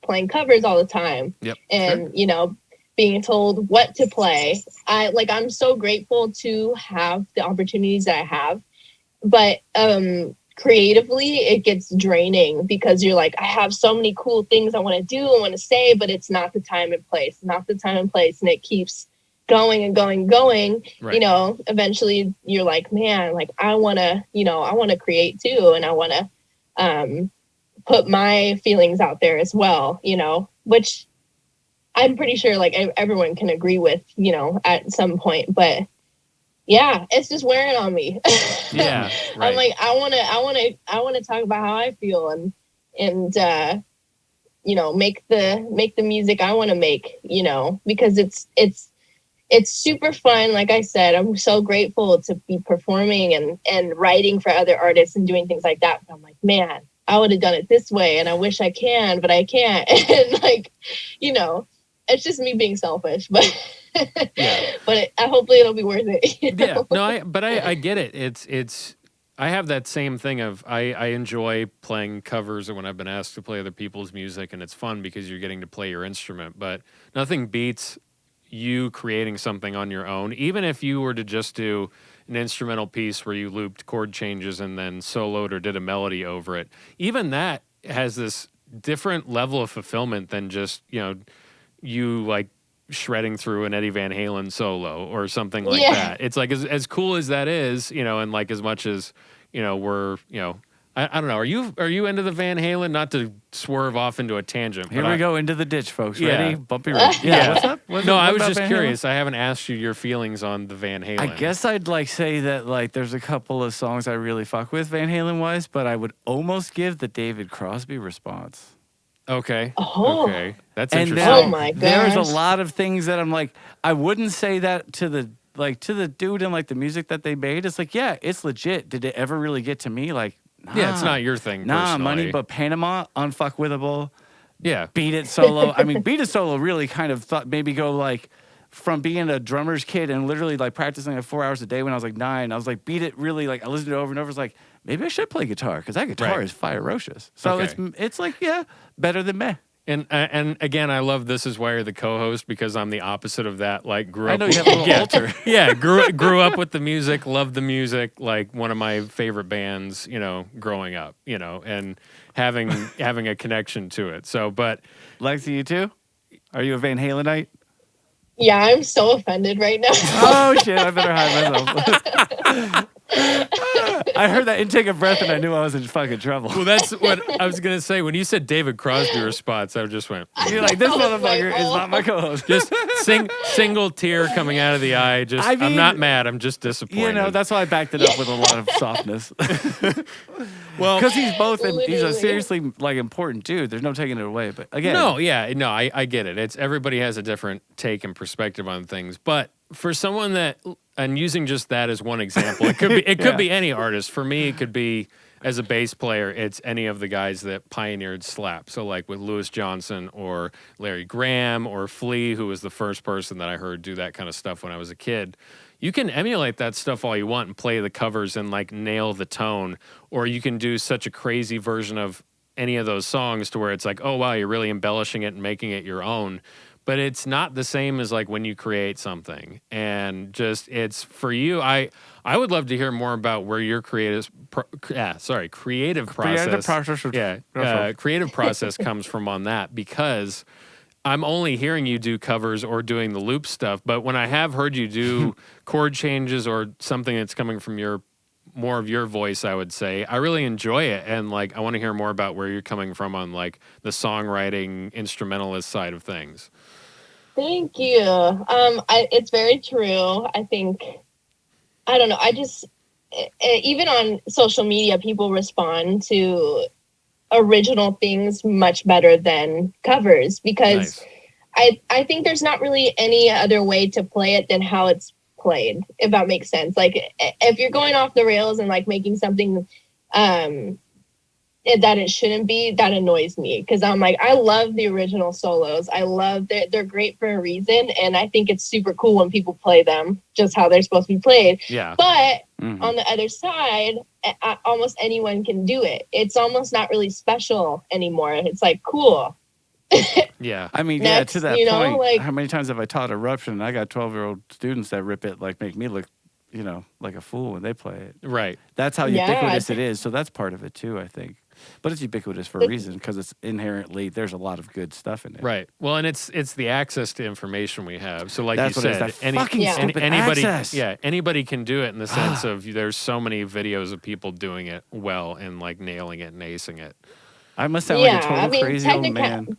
playing covers all the time. And, you know, being told what to play. I'm so grateful to have the opportunities that I have, but creatively it gets draining, because you're like, I have so many cool things I want to do and want to say, but it's not the time and place, and it keeps going and going and going. You know, eventually you're like, man, like I want to create too, and I want to put my feelings out there as well, you know, which I'm pretty sure like everyone can agree with, you know, at some point. But yeah, it's just wearing on me. I'm like, I want to talk about how I feel, and you know, make the music I want to make, you know, because it's super fun. Like I said, I'm so grateful to be performing and writing for other artists and doing things like that. But I'm like, man, I would have done it this way, and I wish I can, but I can't. And like, you know, it's just me being selfish, but but hopefully it'll be worth it. You know? I get it. It's I have that same thing of I enjoy playing covers, or when I've been asked to play other people's music, and it's fun because you're getting to play your instrument. But nothing beats you creating something on your own, even if you were to just do an instrumental piece where you looped chord changes and then soloed or did a melody over it. Even that has this different level of fulfillment than just, you know, you like shredding through an Eddie Van Halen solo or something like that. It's like as cool as that is, you know, and like as much as, you know, we're, you know, I don't know. Are you into the Van Halen? Not to swerve off into a tangent. Here we go into the ditch, folks. Ready? Bumpy road. What's up? I was just curious. I haven't asked you your feelings on the Van Halen. I guess I'd like say that like there's a couple of songs I really fuck with Van Halen wise, but I would almost give the David Crosby response. Okay. Oh. Okay. That's and interesting. Oh my gosh. There's a lot of things that I'm like, I wouldn't say that to the dude and like the music that they made. It's like, yeah, it's legit. Did it ever really get to me? Like, nah. Yeah, it's not your thing. Nah, personally. Money, but Panama, unfuckwithable. Yeah. Beat It solo. I mean, Beat It solo really kind of thought maybe go like from being a drummer's kid and literally like practicing like 4 hours a day when I was like 9. I was like, Beat It really like I listened to it over and over. It's like, maybe I should play guitar because that guitar is ferocious. So it's like, yeah, better than meh. And again, I love This Is Why You're the Co-Host, because I'm the opposite of that. Like, grew up. I know you have a little altar. Yeah, grew up with the music, loved the music. Like one of my favorite bands, you know, growing up, you know, and having a connection to it. So, but Lexii, you too? Are you a Van Halenite? Yeah, I'm so offended right now. Oh shit! I better hide myself. I heard that intake of breath and I knew I was in fucking trouble. Well, that's what I was gonna say. When you said David Crosby response, I just went. You're like, this motherfucker is not my co-host. Just single tear coming out of the eye. Just, I'm not mad. I'm just disappointed. You know, that's why I backed it up with a lot of softness. Well, because he's both. He's a seriously like important dude. There's no taking it away. But again, I get it. It's everybody has a different take and perspective on things. But for someone that, and using just that as one example, it could be any artist. For me, it could be as a bass player, it's any of the guys that pioneered slap. So like with Louis Johnson or Larry Graham or Flea, who was the first person that I heard do that kind of stuff when I was a kid. You can emulate that stuff all you want and play the covers and like nail the tone, or you can do such a crazy version of any of those songs to where it's like, oh wow, you're really embellishing it and making it your own. But it's not the same as like when you create something, and just it's for you. I would love to hear more about where your creative process. Creative process comes from on that, because I'm only hearing you do covers or doing the loop stuff. But when I have heard you do chord changes or something that's coming from more of your voice, I would say I really enjoy it, and like I want to hear more about where you're coming from on like the songwriting instrumentalist side of things. Thank you. It's very true. I think, I don't know. Even on social media, people respond to original things much better than covers, because I think there's not really any other way to play it than how it's played, if that makes sense. Like if you're going off the rails and like making something, that it shouldn't be, that annoys me, because I'm like, I love the original solos. I love that they're great for a reason, and I think it's super cool when people play them just how they're supposed to be played. Yeah. But on the other side, almost anyone can do it. It's almost not really special anymore. It's like, cool. Yeah. I mean, Next, to that you know, point, like, how many times have I taught Eruption? I got 12-year-old students that rip it, like make me look, like a fool when they play it. Right. That's how ubiquitous it is. So that's part of it too, I think. But it's ubiquitous for a reason, because it's inherently, there's a lot of good stuff in it. Right. Well, and it's the access to information we have. So like that's you said, anybody can do it, in the sense of there's so many videos of people doing it well and like nailing it and acing it. I must sound like a total crazy old man.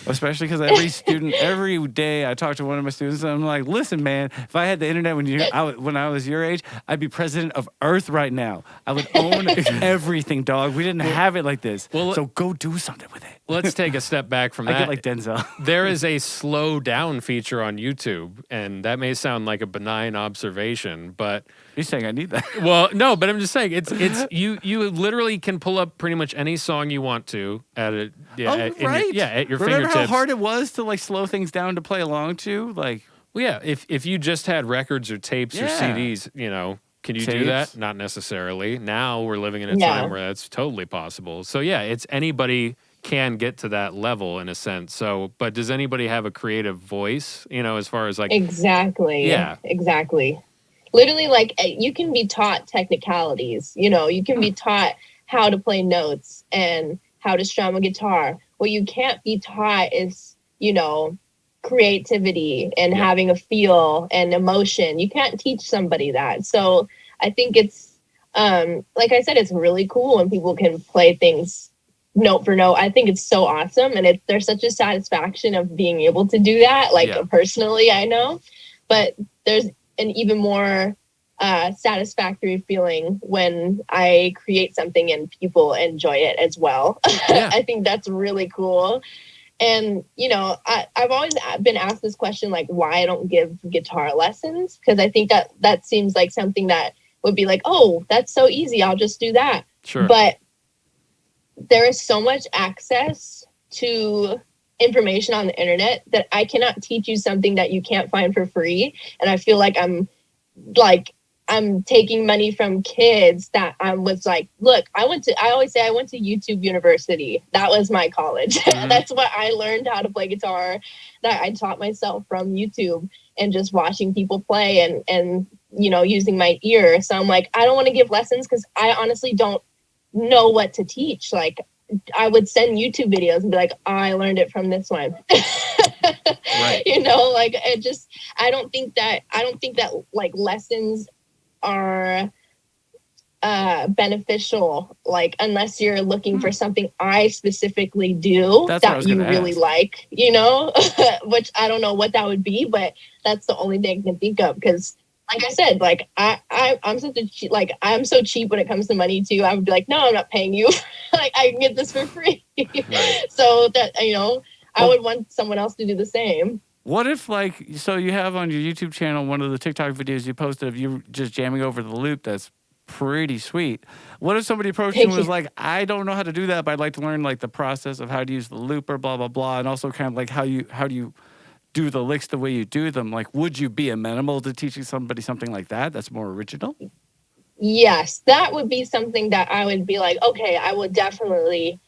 Especially because every day I talk to one of my students, and I'm like, listen, man, if I had the internet when I was your age, I'd be president of Earth right now. I would own everything, dog. We didn't have it like this. So go do something with it. Let's take a step back from that. I get like Denzel. There is a slow down feature on YouTube, and that may sound like a benign observation, but you're saying I need that. Well, no, but I'm just saying it's you literally can pull up pretty much any song you want to at your fingertips. Remember how hard it was to like slow things down to play along to? Like, well, yeah, if you just had records or tapes or CDs, can you do that? Not necessarily. Now we're living in a time where that's totally possible. So yeah, it's anybody can get to that level in a sense. So, but does anybody have a creative voice, as far as like... Exactly. Yeah. Exactly. Literally, like, you can be taught technicalities, you can be taught how to play notes and how to strum a guitar. What you can't be taught is, creativity and having a feel and emotion. You can't teach somebody that. So I think it's, like I said, it's really cool when people can play things note for note. I think it's so awesome. And there's such a satisfaction of being able to do that. Like personally, I know, but there's an even more satisfactory feeling when I create something and people enjoy it as well. Yeah. I think that's really cool. And, I've always been asked this question, like, why I don't give guitar lessons. Because I think that seems like something that would be like, oh, that's so easy, I'll just do that. Sure. But there is so much access to information on the internet that I cannot teach you something that you can't find for free. And I feel like I'm taking money from kids that I was like, look, I always say I went to YouTube University. That was my college. Mm-hmm. That's what I learned how to play guitar, that I taught myself from YouTube and just watching people play and using my ear. So I'm like, I don't want to give lessons because I honestly don't know what to teach. Like, I would send YouTube videos and be like, I learned it from this one. Right. I don't think that like lessons are beneficial, like, unless you're looking for something I specifically do that you really like, which I don't know what that would be, but that's the only thing I can think of. Because like I said, like I'm such a I'm so cheap when it comes to money too. I would be like, no, I'm not paying you. Like, I can get this for free. Right. So that, I would want someone else to do the same. What if, so you have on your YouTube channel one of the TikTok videos you posted of you just jamming over the loop that's pretty sweet. What if somebody approached you and was like, I don't know how to do that, but I'd like to learn like the process of how to use the looper, blah, blah, blah, and also kind of like how do you do the licks the way you do them? Like, would you be amenable to teaching somebody something like that that's more original? Yes, that would be something that I would be like, okay, I would definitely,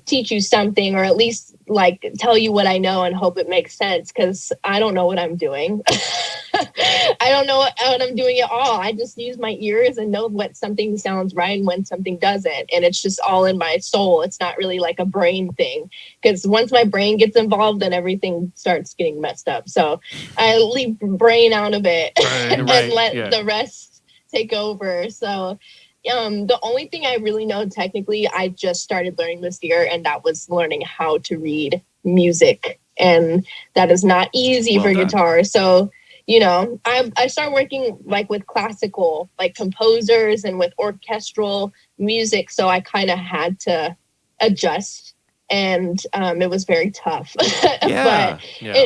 teach you something, or at least like tell you what I know and hope it makes sense, because I don't know what I'm doing. I don't know what I'm doing at all. I just use my ears and know what something sounds right and when something doesn't. And it's just all in my soul. It's not really like a brain thing, because once my brain gets involved, then everything starts getting messed up. So I leave brain out of it and let the rest take over. So the only thing I really know technically, I just started learning this year, and that was learning how to read music. And that is not easy for guitar. So, I started working like with classical, like composers and with orchestral music. So I kind of had to adjust, and it was very tough. Yeah.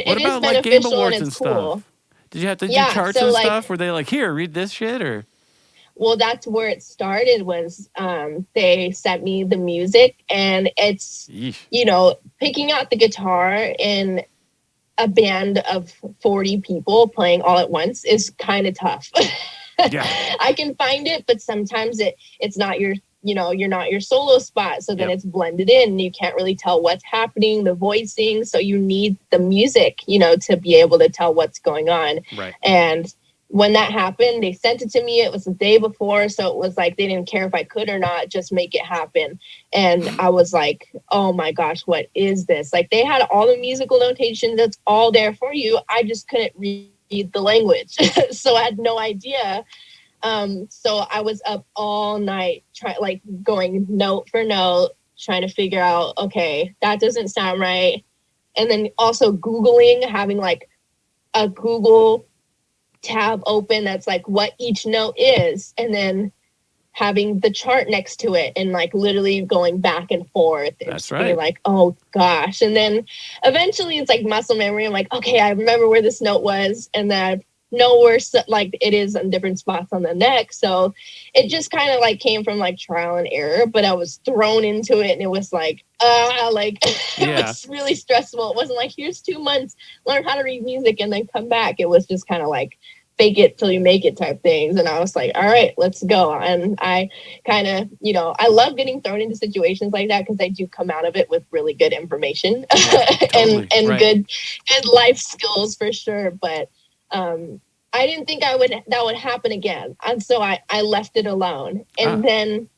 What about like Game Awards and stuff? Cool. Did you have to do charts and stuff? Were they like, here, read this shit, or? Well, that's where it started, was they sent me the music, and it's, picking out the guitar in a band of 40 people playing all at once is kind of tough. Yeah. I can find it, but sometimes it's not you're not your solo spot. So then it's blended in. You can't really tell what's happening, the voicing. So you need the music, to be able to tell what's going on. Right. And when that happened, they sent it to me. It was the day before. So it was like, they didn't care if I could or not, just make it happen. And I was like, oh my gosh, what is this? Like, they had all the musical notation that's all there for you. I just couldn't read the language. So I had no idea. So I was up all night going note for note, trying to figure out, okay, that doesn't sound right. And then also Googling, having like a Google tab open that's like what each note is, and then having the chart next to it, and like literally going back and forth. That's right. Like, oh gosh. And then eventually it's like muscle memory. I'm like, okay, I remember where this note was, and then I know where like it is in different spots on the neck. So it just kind of like came from like trial and error, but I was thrown into it, and it was like it was really stressful. It wasn't like, here's 2 months, learn how to read music and then come back. It was just kind of like fake it till you make it type things. And I was like, all right, let's go. And I kind of, I love getting thrown into situations like that, because I do come out of it with really good information and good life skills for sure. But I didn't think that would happen again. And so I left it alone. And then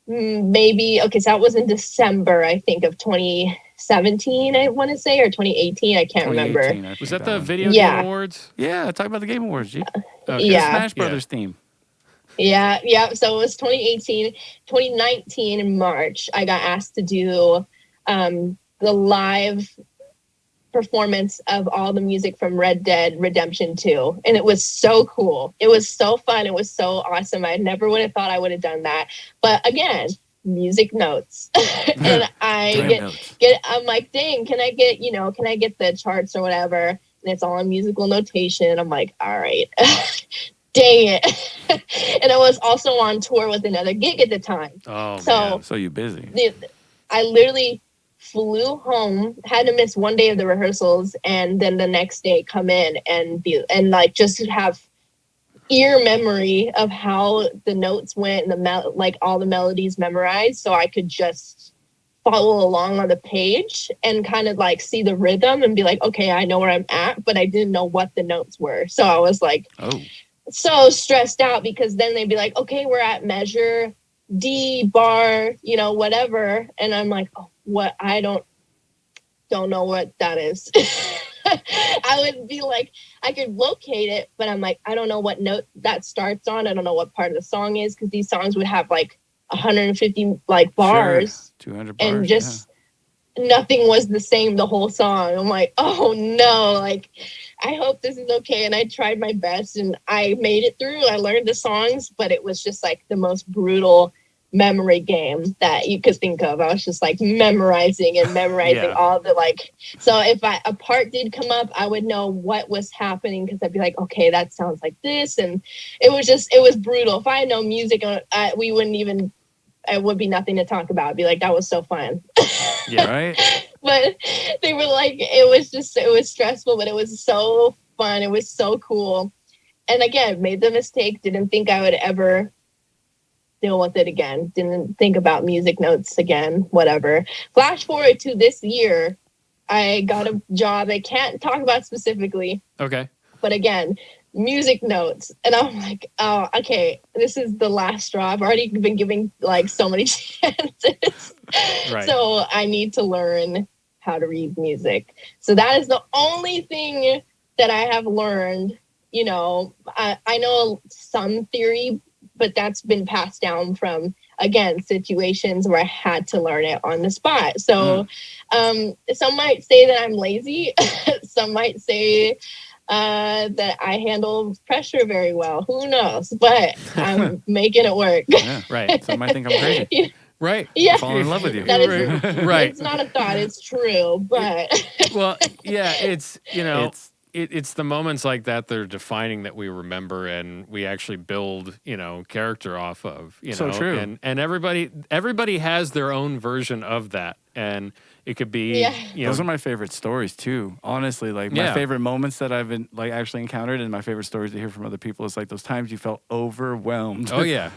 maybe, so that was in December, I think, of 2017, I want to say, or 2018. I can't remember. Was that the Video Game Awards? Yeah, talk about the Game Awards, G. Okay. Yeah. Smash Brothers theme. Yeah. So it was 2018. 2019 in March, I got asked to do the live performance of all the music from Red Dead Redemption 2. And it was so cool. It was so fun. It was so awesome. I never would have thought I would have done that. But again, music notes. And I I'm like, dang, can I get the charts or whatever? And it's all in musical notation. I'm like, all right. Dang it. And I was also on tour with another gig at the time. Oh, man. So you're busy. I literally flew home, had to miss one day of the rehearsals, and then the next day come in and just have ear memory of how the notes went and all the melodies memorized, so I could just follow along on the page and kind of like see the rhythm and be like, okay, I know where I'm at, but I didn't know what the notes were. So I was like, so stressed out, because then they'd be like, okay, we're at measure D bar, whatever. And I'm like, oh, what? I don't know what that is. I would be like, I could locate it, but I'm like, I don't know what note that starts on. I don't know what part of the song is, because these songs would have like 150 like bars, 200 bars, and just nothing was the same the whole song. I'm like, oh no, like, I hope this is okay. And I tried my best, and I made it through. I learned the songs, but it was just like the most brutal memory game that you could think of. I was just like memorizing all the like. So if a part did come up, I would know what was happening because I'd be like, okay, that sounds like this, and it was brutal. If I had no music, we wouldn't even. It would be nothing to talk about. I'd be like, that was so fun. Yeah, right. But they were like, it was stressful, but it was so fun. It was so cool. And again, made the mistake. Didn't think I would ever deal with it again. Didn't think about music notes again, whatever. Flash forward to this year, I got a job I can't talk about specifically. Okay. But again, music notes. And I'm like, oh, okay, this is the last straw. I've already been giving like so many chances. Right. So I need to learn how to read music. So that is the only thing that I have learned. You know, I know some theory, but that's been passed down from, again, situations where I had to learn it on the spot. So some might say that I'm lazy. Some might say that I handle pressure very well. Who knows? But I'm making it work. Yeah, right. Some might think I'm crazy. Right. Yeah. Fall in love with you. That is, right. It's not a thought. It's true. But well, yeah, it's, you know, it's the moments like that that are defining that we remember and we actually build, you know, character off of, you know. So true. And everybody has their own version of that. And it could be, you know. Those are my favorite stories too. Honestly, like my favorite moments that I've been like actually encountered, and my favorite stories to hear from other people is like those times you felt overwhelmed. Oh yeah.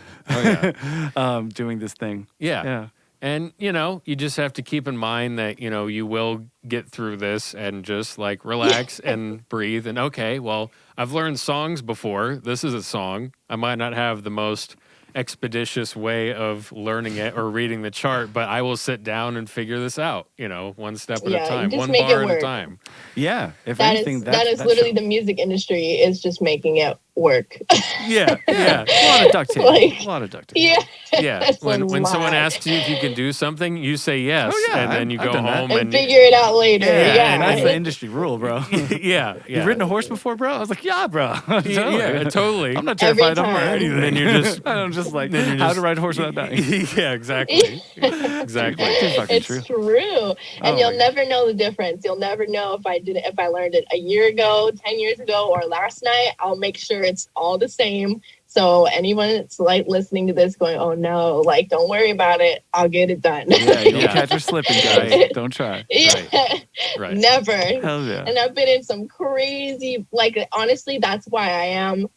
Doing this thing. Yeah. Yeah. And, you know, you just have to keep in mind that, you know, you will get through this and just like relax and breathe. And okay, well, I've learned songs before. This is a song. I might not have the most expeditious way of learning it or reading the chart, but I will sit down and figure this out, you know, one step at a time, one bar at a time. Yeah. If that anything, that is literally the music industry is just making it work. Yeah. A lot of duct tape. Like, a lot of duct tape. Yeah. Yeah. When someone asks you if you can do something, you say yes. Oh, yeah, and then you I've go done that. home and figure it out later. Yeah. And that's the industry rule, bro. Yeah. You've ridden a horse before, bro? I was like, yeah, bro. Totally. I'm not terrified of anything. And then you're just, I'm just like, how to ride a horse without dying. Yeah, exactly. Exactly. It's true. And you'll never know the difference. You'll never know if I learned it a year ago, 10 years ago, or last night. I'll make sure it's all the same. So anyone that's like listening to this going, oh no, like don't worry about it. I'll get it done. Yeah, you don't catch her slipping, guys. Don't try. Yeah. Right. Never. Hell yeah. And I've been in some crazy, like honestly, that's why I am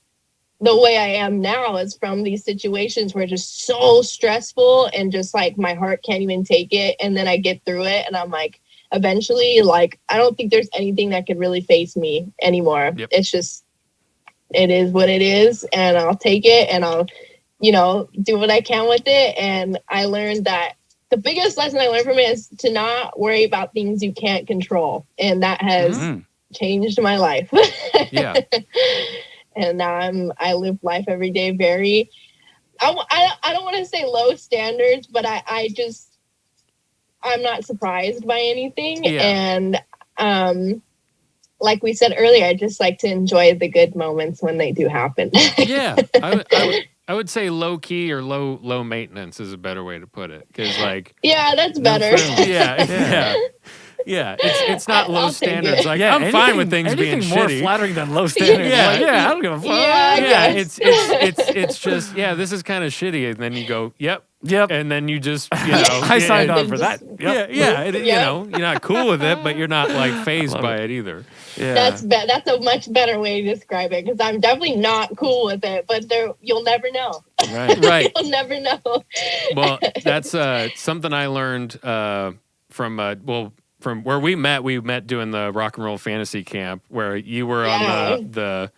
the way I am now is from these situations where it's just so stressful and just like my heart can't even take it. And then I get through it and I'm like, eventually, like, I don't think there's anything that could really face me anymore. Yep. It's just, it is what it is. And I'll take it and I'll, you know, do what I can with it. And I learned that the biggest lesson I learned from it is to not worry about things you can't control. And that has changed my life. Yeah. And now I live life every day very, I don't want to say low standards, but I'm not surprised by anything. Yeah. And like we said earlier, I just like to enjoy the good moments when they do happen. Yeah. I would say low key or low maintenance is a better way to put it. Because like, yeah, that's better. Yeah, it's not low standards. Like yeah, I'm fine with things being more shitty. flattering than low standards. Yeah, like, I don't give a fuck. Yeah, it's just this is kind of shitty, and then you go, yep, and then you just I signed on for that. Yep. You know, you're not cool with it, but you're not like phased by it either. Yeah, that's a much better way to describe it because I'm definitely not cool with it, but you'll never know. Right. You'll never know. Well, that's something I learned from where we met doing the rock and roll fantasy camp where you were on the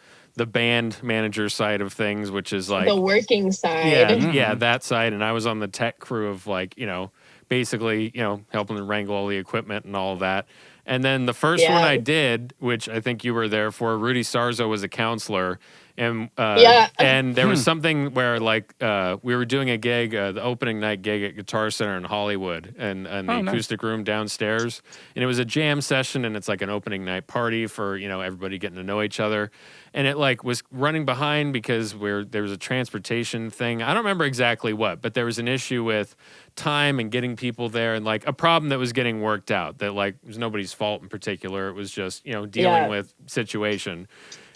band manager side of things, which is like the working side. Yeah, that side. And I was on the tech crew of like, you know, basically, you know, helping to wrangle all the equipment and all of that. And then the first one I did, which I think you were there for, Rudy Sarzo was a counselor. And there was something where like we were doing a gig, the opening night gig at Guitar Center in Hollywood, and the acoustic room downstairs, and it was a jam session, and it's like an opening night party for everybody getting to know each other, and it like was running behind because there was a transportation thing. I don't remember exactly what, but there was an issue with time and getting people there, and like a problem that was getting worked out that like it was nobody's fault in particular. It was just dealing with situation.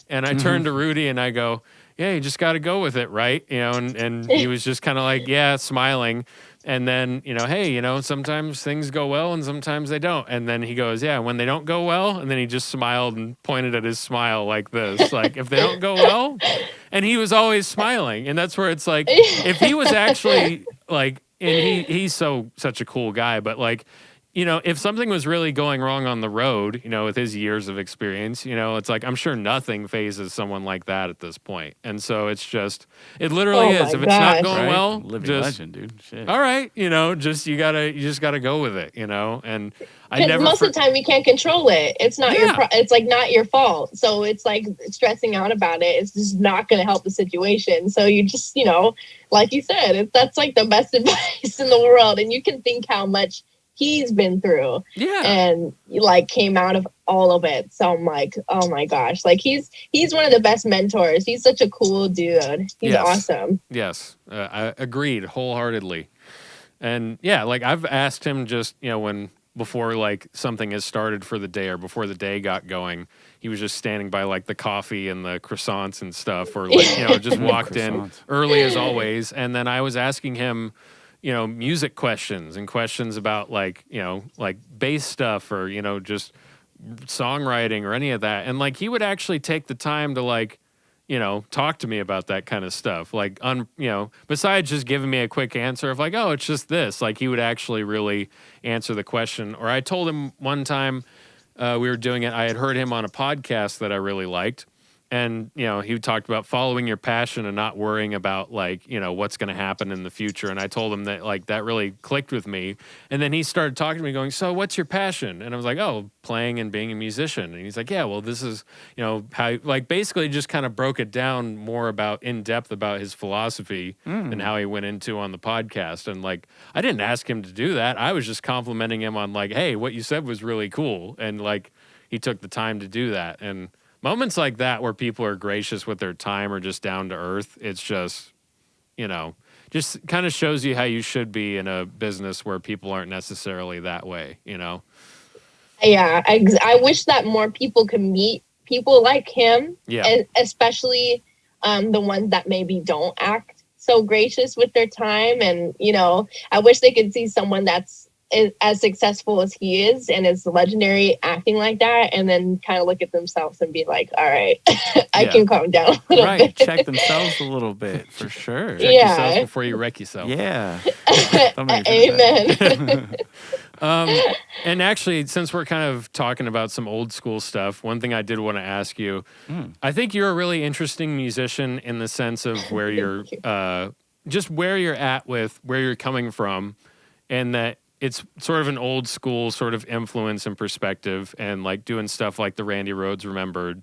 And I turned to Rudy and I go, yeah, you just got to go with it, right? And he was just kind of like, yeah, smiling. And then, hey, sometimes things go well and sometimes they don't. And then he goes, yeah, when they don't go well. And then he just smiled and pointed at his smile like this, like if they don't go well. And he was always smiling. And that's where it's like, if he was actually like, and he's such a cool guy, but like, if something was really going wrong on the road, with his years of experience, it's like, I'm sure nothing phases someone like that at this point. And so it's just, it literally is. If it's not going well, living legend, dude. Shit. All right. You just gotta go with it, and I never. Most of the time you can't control it. It's not it's like not your fault. So it's like stressing out about it. It's just not going to help the situation. So you just, like you said, that's like the best advice in the world. And you can think how much he's been through and like came out of all of it. So I'm like, oh my gosh, like he's one of the best mentors. He's such a cool dude. He's awesome. Yes. I agreed wholeheartedly. And yeah, like I've asked him just, before like something has started for the day or before the day got going, he was just standing by like the coffee and the croissants and stuff, or like, just walked in early as always. And then I was asking him, music questions and questions about like bass stuff or, just songwriting or any of that. And like, he would actually take the time to like, talk to me about that kind of stuff. Like, besides just giving me a quick answer of like, oh, it's just this, like he would actually really answer the question. Or I told him one time we were doing it, I had heard him on a podcast that I really liked. And, he talked about following your passion and not worrying about like, what's going to happen in the future. And I told him that like, that really clicked with me. And then he started talking to me going, so what's your passion? And I was like, oh, playing and being a musician. And he's like, yeah, well, this is, how, like basically just kind of broke it down more about in depth about his philosophy and how he went into on the podcast. And like, I didn't ask him to do that. I was just complimenting him on like, hey, what you said was really cool. And like, he took the time to do that. And moments like that where people are gracious with their time or just down to earth, it's just, just kind of shows you how you should be in a business where people aren't necessarily that way, Yeah, I wish that more people could meet people like him, and especially the ones that maybe don't act so gracious with their time. And, I wish they could see someone that's as successful as he is and is legendary acting like that, and then kind of look at themselves and be like, all right, I can calm down a little bit. Check themselves a little bit for sure. Check yourself before you wreck yourself. Yeah. Amen. And actually, since we're kind of talking about some old school stuff, one thing I did want to ask you, I think you're a really interesting musician in the sense of where you're just where you're at with where you're coming from, and that it's sort of an old school sort of influence and perspective, and like doing stuff like the Randy Rhoads Remembered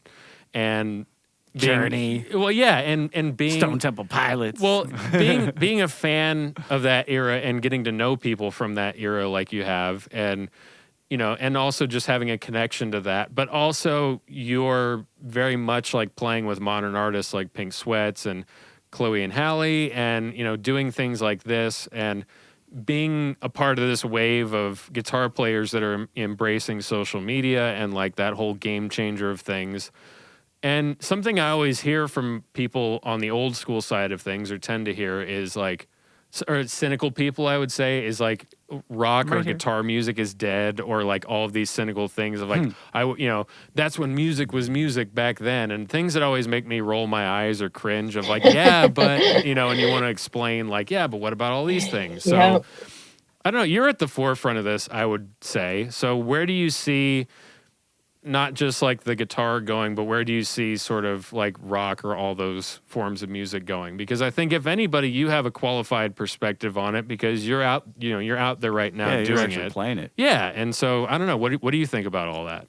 and Journey. Well, yeah, and being Stone Temple Pilots. Well, being a fan of that era and getting to know people from that era like you have, and and also just having a connection to that, but also you're very much like playing with modern artists like Pink Sweats and Chloe and Halle, and doing things like this and being a part of this wave of guitar players that are embracing social media and like that whole game changer of things. And something I always hear from people on the old school side of things, or tend to hear, is like, or cynical people, I would say, is like rock or guitar music is dead, or like all of these cynical things of like, that's when music was music back then, and things that always make me roll my eyes or cringe of like, yeah, but, and you want to explain like, yeah, but what about all these things? So I don't know, you're at the forefront of this, I would say. So where do you see not just like the guitar going, but where do you see sort of like rock or all those forms of music going? Because I think if anybody, you have a qualified perspective on it because you're out, you're out there right now doing it, playing it. Yeah, and so I don't know. What do you think about all that?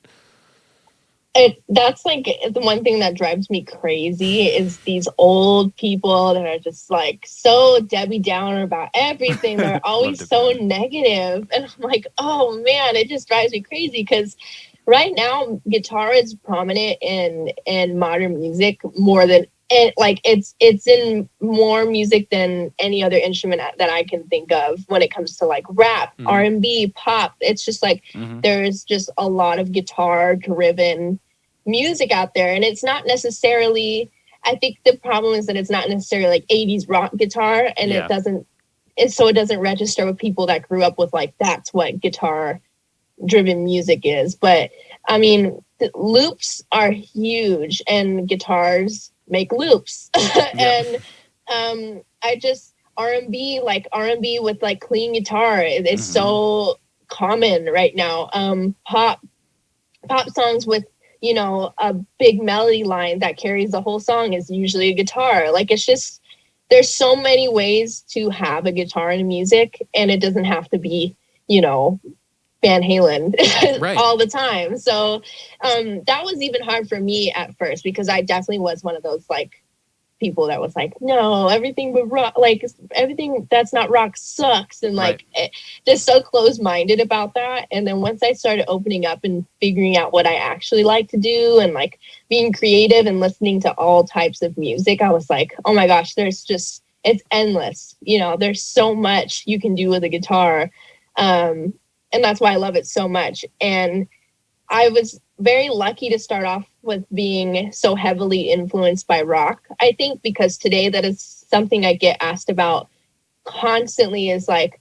That's like the one thing that drives me crazy is these old people that are just like so Debbie Downer about everything. They're always so negative. And I'm like, oh man, it just drives me crazy because right now guitar is prominent in modern music more than it's in more music than any other instrument that I can think of when it comes to like rap, R&B, pop. It's just like there's just a lot of guitar driven music out there, and it's not necessarily, I think the problem is that it's not necessarily like 80s rock guitar, and it doesn't register with people that grew up with like that's what guitar driven music is. But I mean, loops are huge and guitars make loops. And I just R&B with like clean guitar is so common right now. Pop songs with, you know, a big melody line that carries the whole song is usually a guitar. Like, it's just, there's so many ways to have a guitar in music, and it doesn't have to be, you know, Van Halen all the time. So that was even hard for me at first, because I definitely was one of those like people that was like, no, everything but rock, like everything that's not rock sucks, and like just so close-minded about that. And then once I started opening up and figuring out what I actually like to do and like being creative and listening to all types of music, I was like, oh my gosh, there's just, it's endless. You know, there's so much you can do with a guitar. And that's why I love it so much. And I was very lucky to start off with being so heavily influenced by rock, I think, because today that is something I get asked about constantly, is like,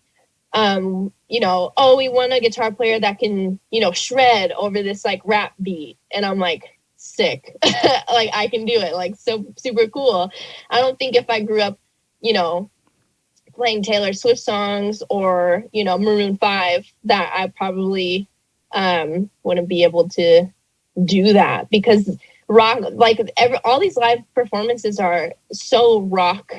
you know, oh, we want a guitar player that can, you know, shred over this like rap beat. And I'm like, sick. Like, I can do it. Like, so super cool. I don't think if I grew up, you know, playing Taylor Swift songs or, you know, Maroon 5, that I probably wouldn't be able to do that, because rock, like all these live performances are so rock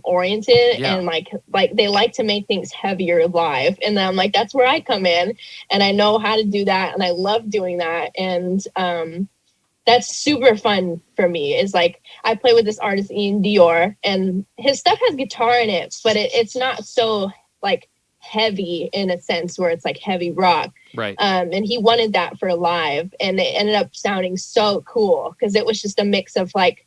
oriented, and like they like to make things heavier live. And then I'm like, that's where I come in, and I know how to do that, and I love doing that. And that's super fun for me. Is like, I play with this artist, Ian Dior, and his stuff has guitar in it, but it's not so like heavy in a sense where it's like heavy rock. Right. And he wanted that for live, and it ended up sounding so cool because it was just a mix of like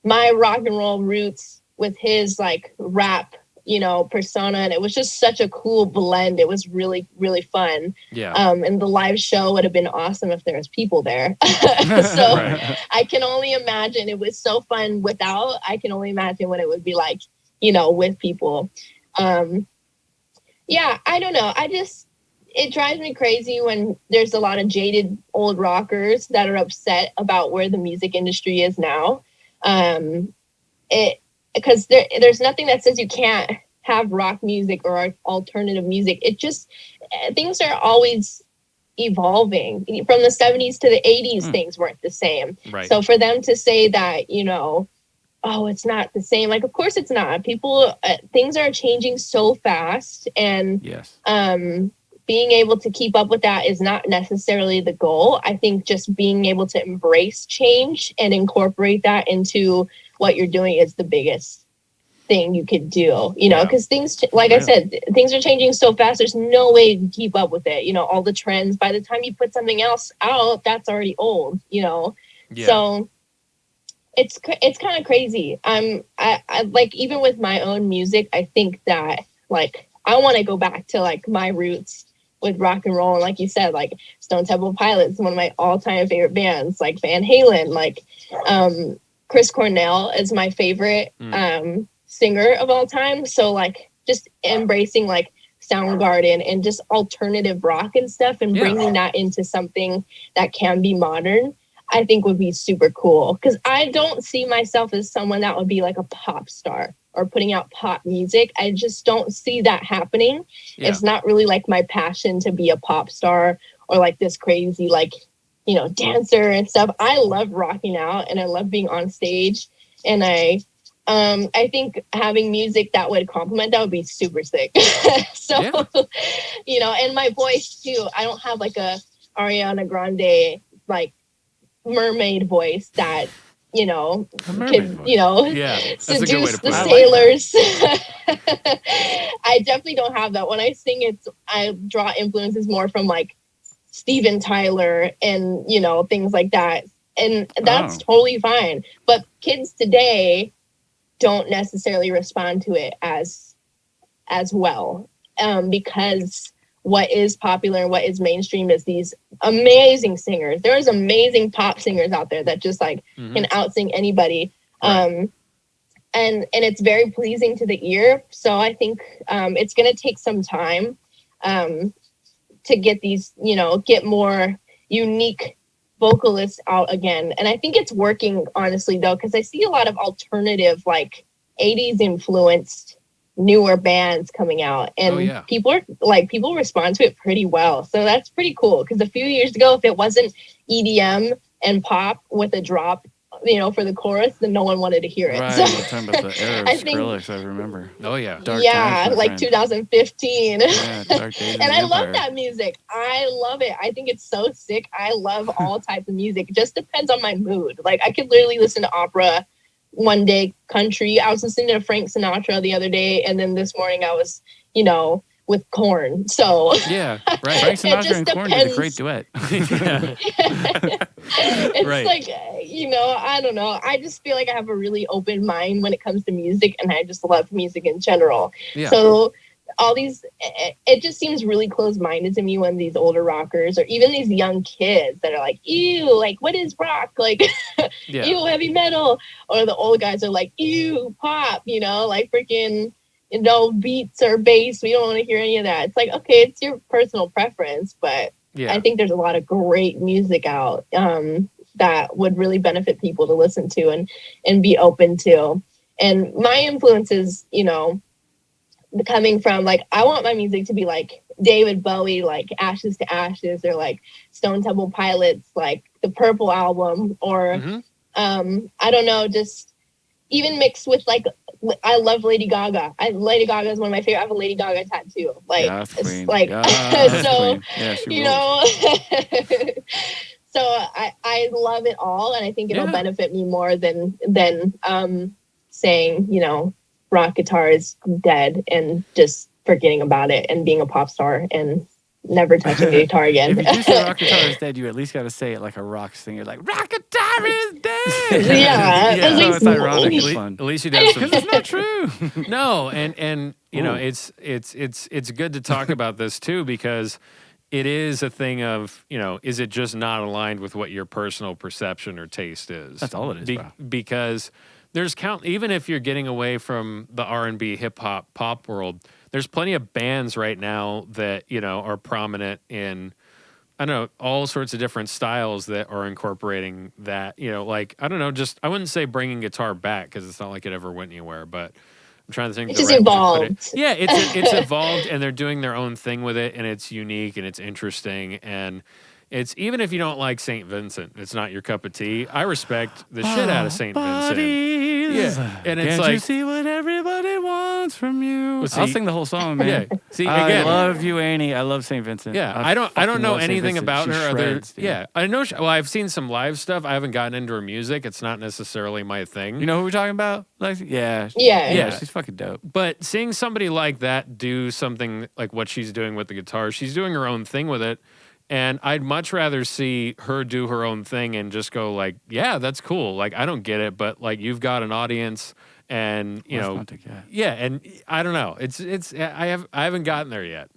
my rock and roll roots with his like rap, you know, persona. And it was just such a cool blend. It was really, really fun. Yeah. And the live show would have been awesome if there was people there. So I can only imagine. It was so fun without. I can only imagine what it would be like, you know, with people. Yeah, I don't know. It drives me crazy when there's a lot of jaded old rockers that are upset about where the music industry is now. Because there's nothing that says you can't have rock music or alternative music. It just, things are always evolving. From the 70s to the 80s, things weren't the same. Right. So for them to say that, you know, oh, it's not the same. Like, of course it's not. People, things are changing so fast, and being able to keep up with that is not necessarily the goal. I think just being able to embrace change and incorporate that into what you're doing is the biggest thing you could do, you know, because things, like I said, things are changing so fast. There's no way to keep up with it. You know, all the trends, by the time you put something else out, that's already old, you know? So it's kind of crazy. I like, even with my own music, I think that like, I want to go back to like my roots with rock and roll. And like you said, like Stone Temple Pilots, one of my all-time favorite bands, like Van Halen, like Chris Cornell is my favorite singer of all time. So like just embracing like Soundgarden and just alternative rock and stuff, and bringing that into something that can be modern, I think would be super cool. Because I don't see myself as someone that would be like a pop star or putting out pop music. I just don't see that happening. It's not really like my passion to be a pop star or like this crazy, like, you know, dancer and stuff. I love rocking out and I love being on stage. And I think having music that would complement that would be super sick. So, you know, and my voice too. I don't have like a Ariana Grande like mermaid voice that, you know, voice. you know, seduce the sailors. I definitely don't have that. When I sing, I draw influences more from like Steven Tyler and, you know, things like that. And that's totally fine. But kids today don't necessarily respond to it as well, because what is popular and what is mainstream is these amazing singers. There's amazing pop singers out there that just like can out-sing anybody. Right. And it's very pleasing to the ear. So I think it's going to take some time to get these, you know, get more unique vocalists out again. And I think it's working, honestly, though, because I see a lot of alternative, like 80s influenced newer bands coming out, and people respond to it pretty well. So that's pretty cool, because a few years ago, if it wasn't EDM and pop with a drop, you know, for the chorus, then no one wanted to hear it. Right, so, we're talking about the era of Skrillex, I remember. Oh yeah. Dark times, like 2015. Yeah, Dark Days and I love that music. I love it. I think it's so sick. I love all types of music. It just depends on my mood. Like, I could literally listen to opera one day, country. I was listening to Frank Sinatra the other day, and then this morning I was, you know, with Korn. So yeah, right. Frank Sinatra and Korn did a great duet. It's like, you know, I don't know. I just feel like I have a really open mind when it comes to music, and I just love music in general. Yeah. So all these, it just seems really closed-minded to me when these older rockers or even these young kids that are like, ew, like, what is rock? Like, ew, heavy metal. Or the old guys are like, ew, pop, you know, like freaking, you know, beats or bass. We don't want to hear any of that. It's like, okay, it's your personal preference, but I think there's a lot of great music out that would really benefit people to listen to and be open to. And my influences, you know, coming from, like, I want my music to be like David Bowie, like Ashes to Ashes, or like Stone Temple Pilots, like the Purple album, or I don't know, just even mixed with, like, I love Lady Gaga. Lady Gaga is one of my favorite. I have a Lady Gaga tattoo. Like, it's like, so, you know, so I love it all, and I think it'll benefit me more than saying, you know, rock guitar is dead and just forgetting about it and being a pop star and never touching a guitar again. If you do say rock guitar is dead, you at least got to say it like a rock singer, like, rock guitar is dead. At least it's ironic. It's fun. At least you'd have some. Because it's not true. No, and you know, it's good to talk about this too, because it is a thing of, you know, is it just not aligned with what your personal perception or taste is? That's all it is, bro. Because there's even if you're getting away from the R&B, hip hop, pop world, there's plenty of bands right now that, you know, are prominent in, I don't know, all sorts of different styles that are incorporating that, you know, like, I don't know, just, I wouldn't say bringing guitar back, because it's not like it ever went anywhere, but I'm trying to think. It's just evolved. Yeah, it's evolved, and they're doing their own thing with it, and it's unique and it's interesting, and it's, even if you don't like St. Vincent, it's not your cup of tea, I respect the shit out of St. Vincent. Yeah, and it's Can't like, you see what everybody wants from you? Well, I'll sing the whole song, man. Yeah. See, again, I love you, Annie. I love St. Vincent. Yeah, I don't know anything about her other. Dude. Yeah, I know. Well, I've seen some live stuff. I haven't gotten into her music. It's not necessarily my thing. You know who we're talking about? Lexii? Yeah. Yeah. She's fucking dope. But seeing somebody like that do something like what she's doing with the guitar, she's doing her own thing with it. And I'd much rather see her do her own thing and just go like, yeah, that's cool. Like, I don't get it, but like, you've got an audience, and you know, yeah. And I don't know. I haven't gotten there yet.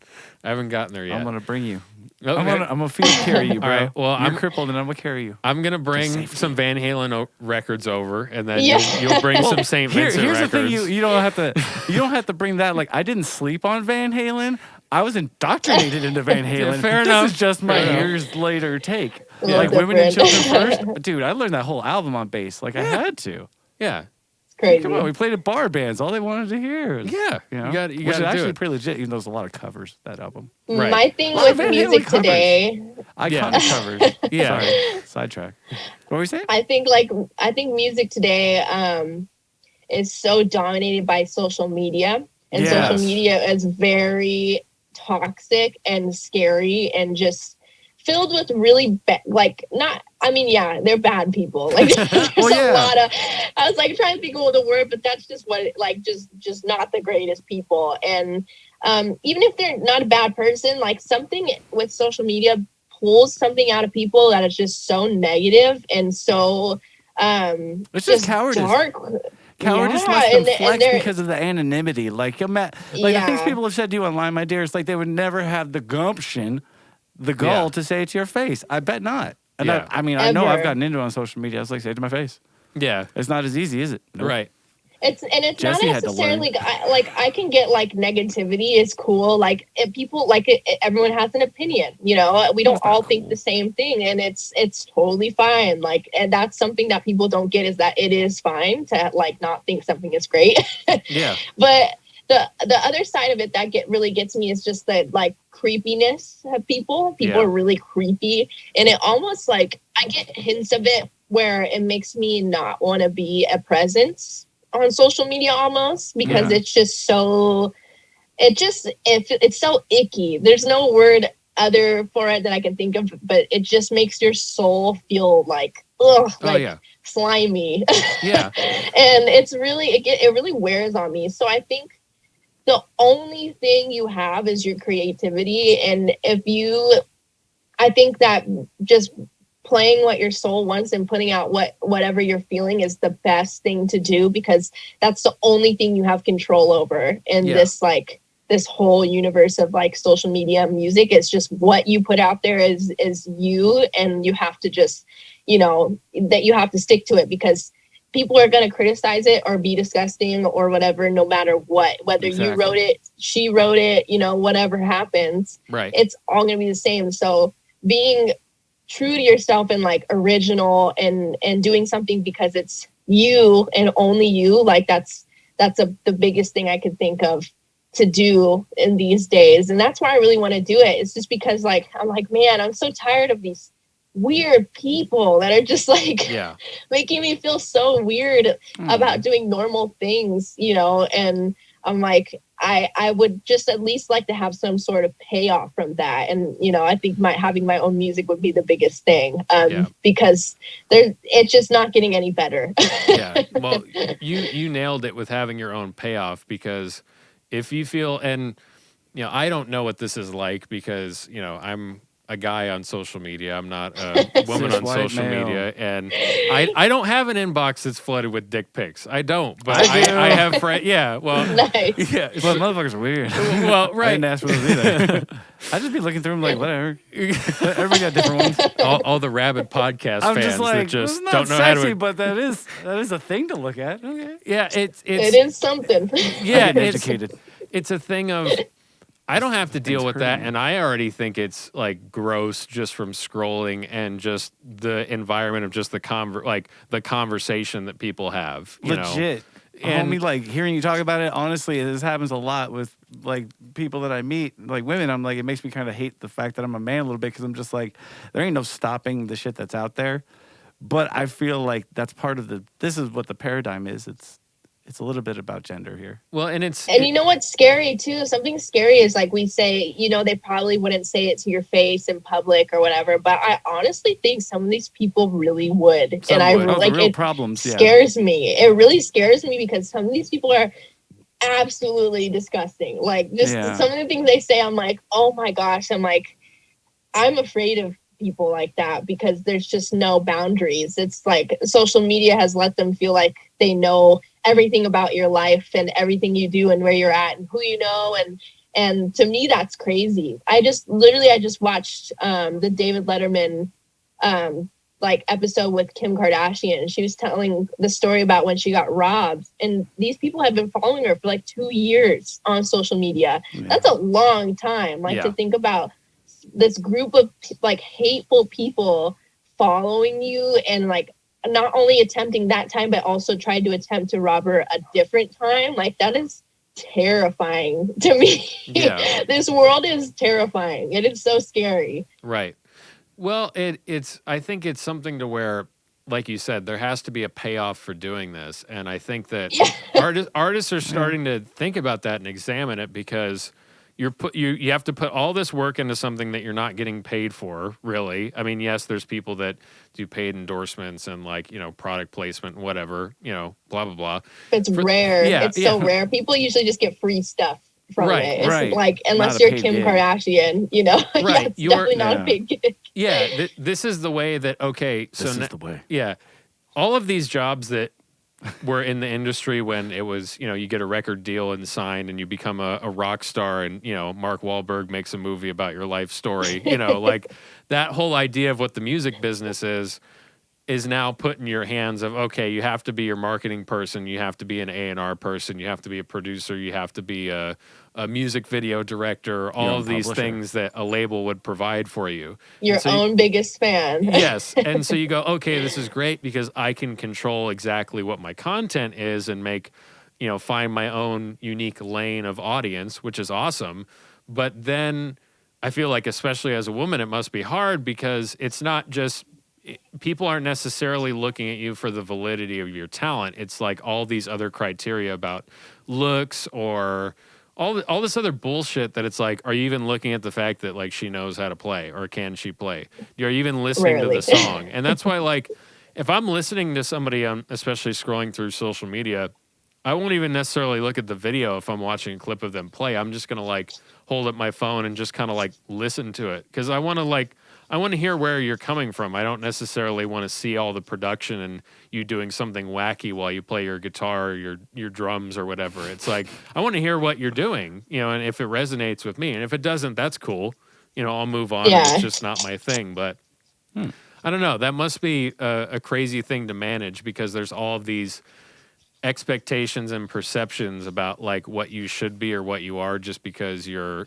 I'm gonna bring you. Okay. I'm gonna carry you, bro. All right. Well, I'm crippled, and I'm gonna carry you. I'm gonna bring some Van Halen records over, and then you'll bring some St. Vincent here's records. Here's the thing: you don't have to bring that. Like, I didn't sleep on Van Halen. I was indoctrinated into Van Halen. Fair enough. This is just my years later take. Yeah. Like, Women and Children First. Dude, I learned that whole album on bass. Like, I had to. Yeah. Crazy. Come on, we played at bar bands. All they wanted to hear. Yeah. You know? You got Which is to actually do it. pretty legit, even though there's a lot of covers, that album. Right. My thing with music today. Iconic covers. Yeah. Sorry. Sidetrack. What were we saying? I think music today is so dominated by social media. And social media is very toxic and scary and just filled with really like, not, I mean, yeah, they're bad people. Like, there's a lot of. I was like trying to think of the word, but that's just what it, like just not the greatest people. And even if they're not a bad person, like something with social media pulls something out of people that is just so negative and so it's just cowardice. Dark. Cowardice lets them flex because of the anonymity. Like the things people have said to you online, my dear, it's like they would never have the gumption, the gall to say it to your face. I bet not. And I mean, I know I've gotten into it on social media. I was like, say it to my face. Yeah. It's not as easy, is it? Nope. Right. It's Jesse not necessarily I can get like negativity is cool. Like if people like it, everyone has an opinion, you know, we don't all think the same thing, and it's totally fine. Like, and that's something that people don't get, is that it is fine to like not think something is great. Yeah. But the other side of it that really gets me is just the like creepiness of people. People are really creepy, and it almost like I get hints of it where it makes me not want to be a presence on social media almost, because it's just so it's so icky. There's no word other for it that I can think of, but it just makes your soul feel like slimy. Yeah. And it's really it really wears on me. So I think the only thing you have is your creativity, and I think that just playing what your soul wants and putting out whatever you're feeling is the best thing to do, because that's the only thing you have control over in this whole universe of like social media and music. It's just what you put out there is you, and you have to just, you know, that you have to stick to it, because people are going to criticize it or be disgusting or whatever, no matter what, whether you wrote it, she wrote it, you know, whatever happens, right? It's all going to be the same. So being true to yourself and like original and doing something because it's you and only you, like that's the biggest thing I could think of to do in these days. And that's why I really want to do it. It's just because like I'm like, man, I'm so tired of these weird people that are just like making me feel so weird about doing normal things, you know. And I'm like, I would just at least like to have some sort of payoff from that. And, you know, I think having my own music would be the biggest thing, because it's just not getting any better. Yeah. Well, you nailed it with having your own payoff, because if you feel, and, you know, I don't know what this is like, because, you know, I'm a guy on social media. I'm not a woman on social media, and I don't have an inbox that's flooded with dick pics. I don't, but I have friends. Yeah, well, nice. Yeah, well, motherfuckers are weird. Well, right. I didn't ask for those either. I just be looking through them like whatever. Everybody got different ones. All the rabid podcast fans just like, that just not don't know sexy, how to. But that is a thing to look at. Okay. Yeah, it is something. Yeah, educated. It's a thing of. I don't have to deal with that, and I already think it's like gross just from scrolling and just the environment of just the conversation that people have. You Legit. know? And Homie, like hearing you talk about it, honestly, this happens a lot with like people that I meet, like women. I'm like, it makes me kind of hate the fact that I'm a man a little bit, because I'm just like, there ain't no stopping the shit that's out there. But I feel like that's part of this is what the paradigm is. It's a little bit about gender here. Well, and you know what's scary too? Something scary is like we say, you know, they probably wouldn't say it to your face in public or whatever, but I honestly think some of these people really would. Some and would. I like real it problems, scares me. It really scares me, because some of these people are absolutely disgusting. Like just some of the things they say, I'm like, oh my gosh. I'm like, I'm afraid of people like that, because there's just no boundaries. It's like social media has let them feel like they know everything about your life and everything you do and where you're at and who you know, and to me that's crazy. I just watched the David Letterman like episode with Kim Kardashian, and she was telling the story about when she got robbed, and these people have been following her for like 2 years on social media. That's a long time, like to think about this group of like hateful people following you, and like not only attempting that time, but also tried to attempt to rob her a different time. Like that is terrifying to me. Yeah. This world is terrifying. It is so scary. Right. Well, I think it's something to where, like you said, there has to be a payoff for doing this. And I think that artists are starting to think about that and examine it, because, you have to put all this work into something that you're not getting paid for, really. I mean, yes, there's people that do paid endorsements and like, product placement and whatever, blah blah blah. It's rare. Yeah, It's so rare. People usually just get free stuff from it. It's like, unless you're Kim Kardashian, Right. It's definitely not a paid gig. Yeah, this is the way that this is the way. Yeah. All of these jobs that were in the industry when it was, you get a record deal and signed and you become a rock star and, Mark Wahlberg makes a movie about your life story, like that whole idea of what the music business is now put in your hands of, okay, you have to be your marketing person, you have to be an A&R person, you have to be a producer, you have to be a music video director, all of these things that a label would provide for you. Your own biggest fan. Yes. And so you go, okay, this is great because I can control exactly what my content is and make, find my own unique lane of audience, which is awesome. But then I feel like, especially as a woman, it must be hard because it's not just, people aren't necessarily looking at you for the validity of your talent. It's like all these other criteria about looks or all this other bullshit that it's like, are you even looking at the fact that like she knows how to play or can she play? You're even listening to the song. And that's why, like, if I'm listening to somebody, especially scrolling through social media, I won't even necessarily look at the video if I'm watching a clip of them play. I'm just going to like hold up my phone and just kind of like listen to it. Cause I want to hear where you're coming from. I don't necessarily want to see all the production and you doing something wacky while you play your guitar or your drums or whatever. It's like, I want to hear what you're doing, and if it resonates with me. And if it doesn't, that's cool. I'll move on. Yeah. It's just not my thing. But I don't know. That must be a crazy thing to manage because there's all of these expectations and perceptions about like what you should be or what you are just because you're,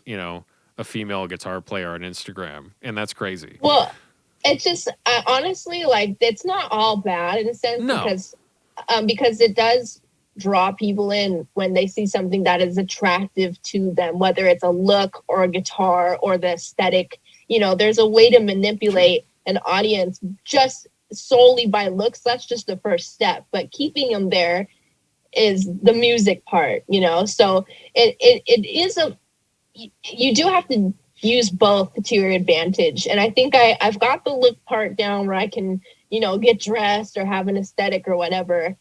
a female guitar player on Instagram. And that's crazy. Well, it's just honestly, like, it's not all bad in a sense because it does draw people in when they see something that is attractive to them, whether it's a look or a guitar or the aesthetic. There's a way to manipulate an audience just solely by looks. That's just the first step, but keeping them there is the music part, so it is you do have to use both to your advantage. And I think I've got the look part down where I can, get dressed or have an aesthetic or whatever.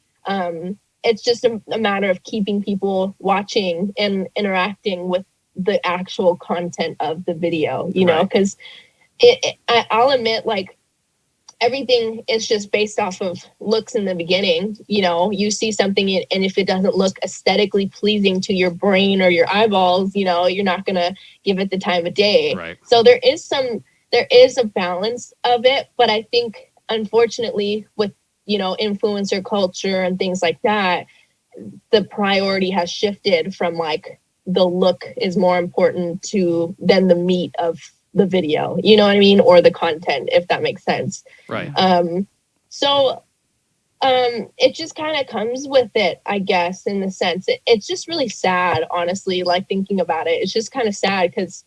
It's just a matter of keeping people watching and interacting with the actual content of the video, because I'll admit, like, everything is just based off of looks in the beginning. You see something and if it doesn't look aesthetically pleasing to your brain or your eyeballs, you're not going to give it the time of day. Right. So there is a balance of it. But I think, unfortunately, with, influencer culture and things like that, the priority has shifted from like the look is more important than the meat of the video, you know what I mean? Or the content, if that makes sense. Right. So it just kind of comes with it, I guess, in the sense. It's just really sad, honestly, like thinking about it. It's just kind of sad because,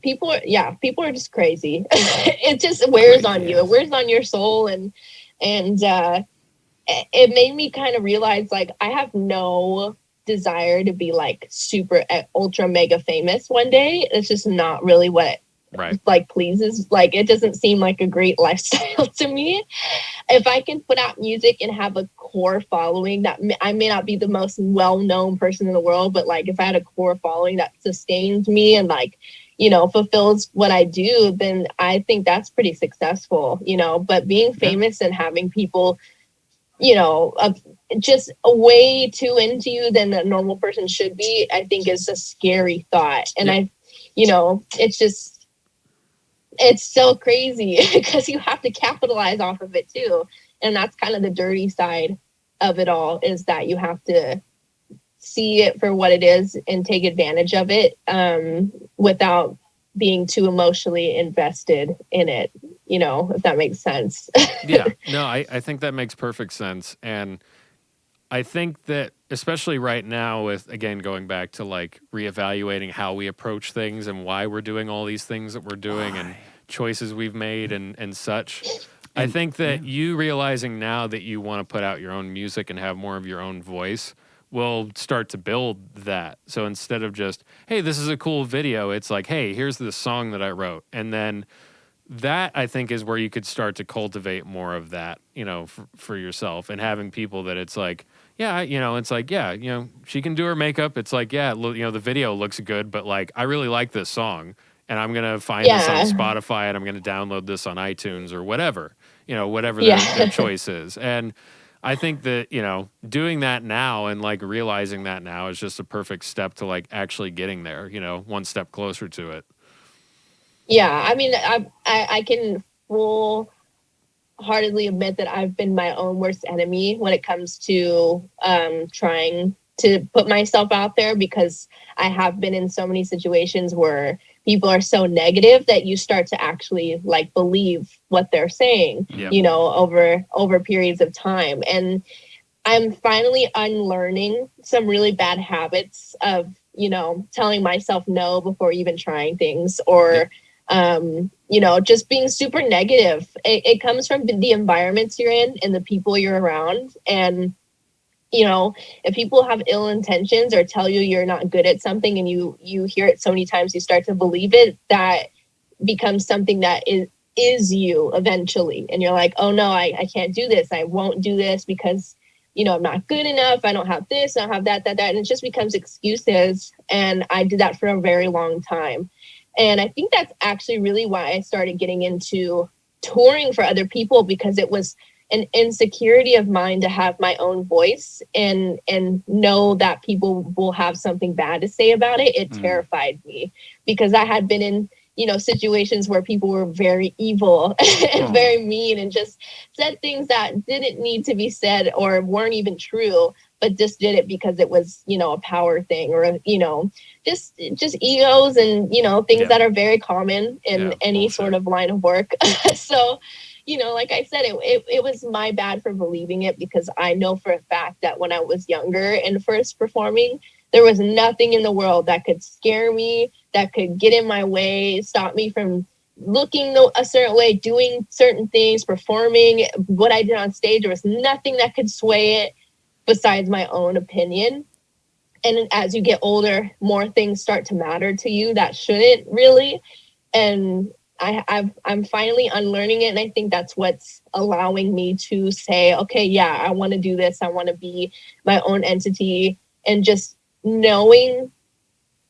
people are just crazy. It just wears on you. It wears on your soul. And it made me kind of realize, like, I have no desire to be like super ultra mega famous one day. It's just not really what like pleases. Like, it doesn't seem like a great lifestyle to me. If I can put out music and have a core following, that I may not be the most well-known person in the world, but like if I had a core following that sustains me and like, fulfills what I do, then I think that's pretty successful, but being famous and having people, just a way too into you than a normal person should be, I think is a scary thought. And it's so crazy because you have to capitalize off of it too. And that's kind of the dirty side of it all, is that you have to see it for what it is and take advantage of it without being too emotionally invested in it, if that makes sense. Yeah, no, I think that makes perfect sense. And I think that especially right now with, again, going back to like reevaluating how we approach things and why we're doing all these things that we're doing and choices we've made and such. I think that you realizing now that you want to put out your own music and have more of your own voice will start to build that. So instead of just, hey, this is a cool video, it's like, hey, here's this song that I wrote. And then that, I think, is where you could start to cultivate more of that, you know, for yourself, and having people that it's like, yeah, you know, it's like, yeah, you know, she can do her makeup. It's like, yeah, you know, the video looks good, but like, I really like this song, and I'm going to find this on Spotify, and I'm going to download this on iTunes or whatever, you know, whatever their choice is. And I think that, you know, doing that now and like realizing that now is just a perfect step to like actually getting there, you know, one step closer to it. Yeah, I mean, I can full-heartedly admit that I've been my own worst enemy when it comes to trying to put myself out there, because I have been in so many situations where people are so negative that you start to actually like believe what they're saying, you know, over periods of time. And I'm finally unlearning some really bad habits of, you know, telling myself no before even trying things, or you know, just being super negative. It comes from the environments you're in and the people you're around. And, you know, if people have ill intentions or tell you you're not good at something, and you hear it so many times, you start to believe it, that becomes something that is you eventually. And you're like, oh no, I can't do this. I won't do this because, you know, I'm not good enough. I don't have this, I don't have that. And it just becomes excuses. And I did that for a very long time. And I think that's actually really why I started getting into touring for other people, because it was an insecurity of mine to have my own voice and know that people will have something bad to say about it. It terrified me, because I had been in, you know, situations where people were very evil and very mean and just said things that didn't need to be said or weren't even true, but just did it because it was, you know, a power thing, or, you know, just egos and, you know, things that are very common in any sort of line of work. So, you know, like I said, it was my bad for believing it, because I know for a fact that when I was younger and first performing, there was nothing in the world that could scare me, that could get in my way, stop me from looking a certain way, doing certain things, performing what I did on stage. There was nothing that could sway it besides my own opinion. And as you get older, more things start to matter to you that shouldn't really. And I'm finally unlearning it. And I think that's what's allowing me to say, okay, yeah, I want to do this. I want to be my own entity, and just knowing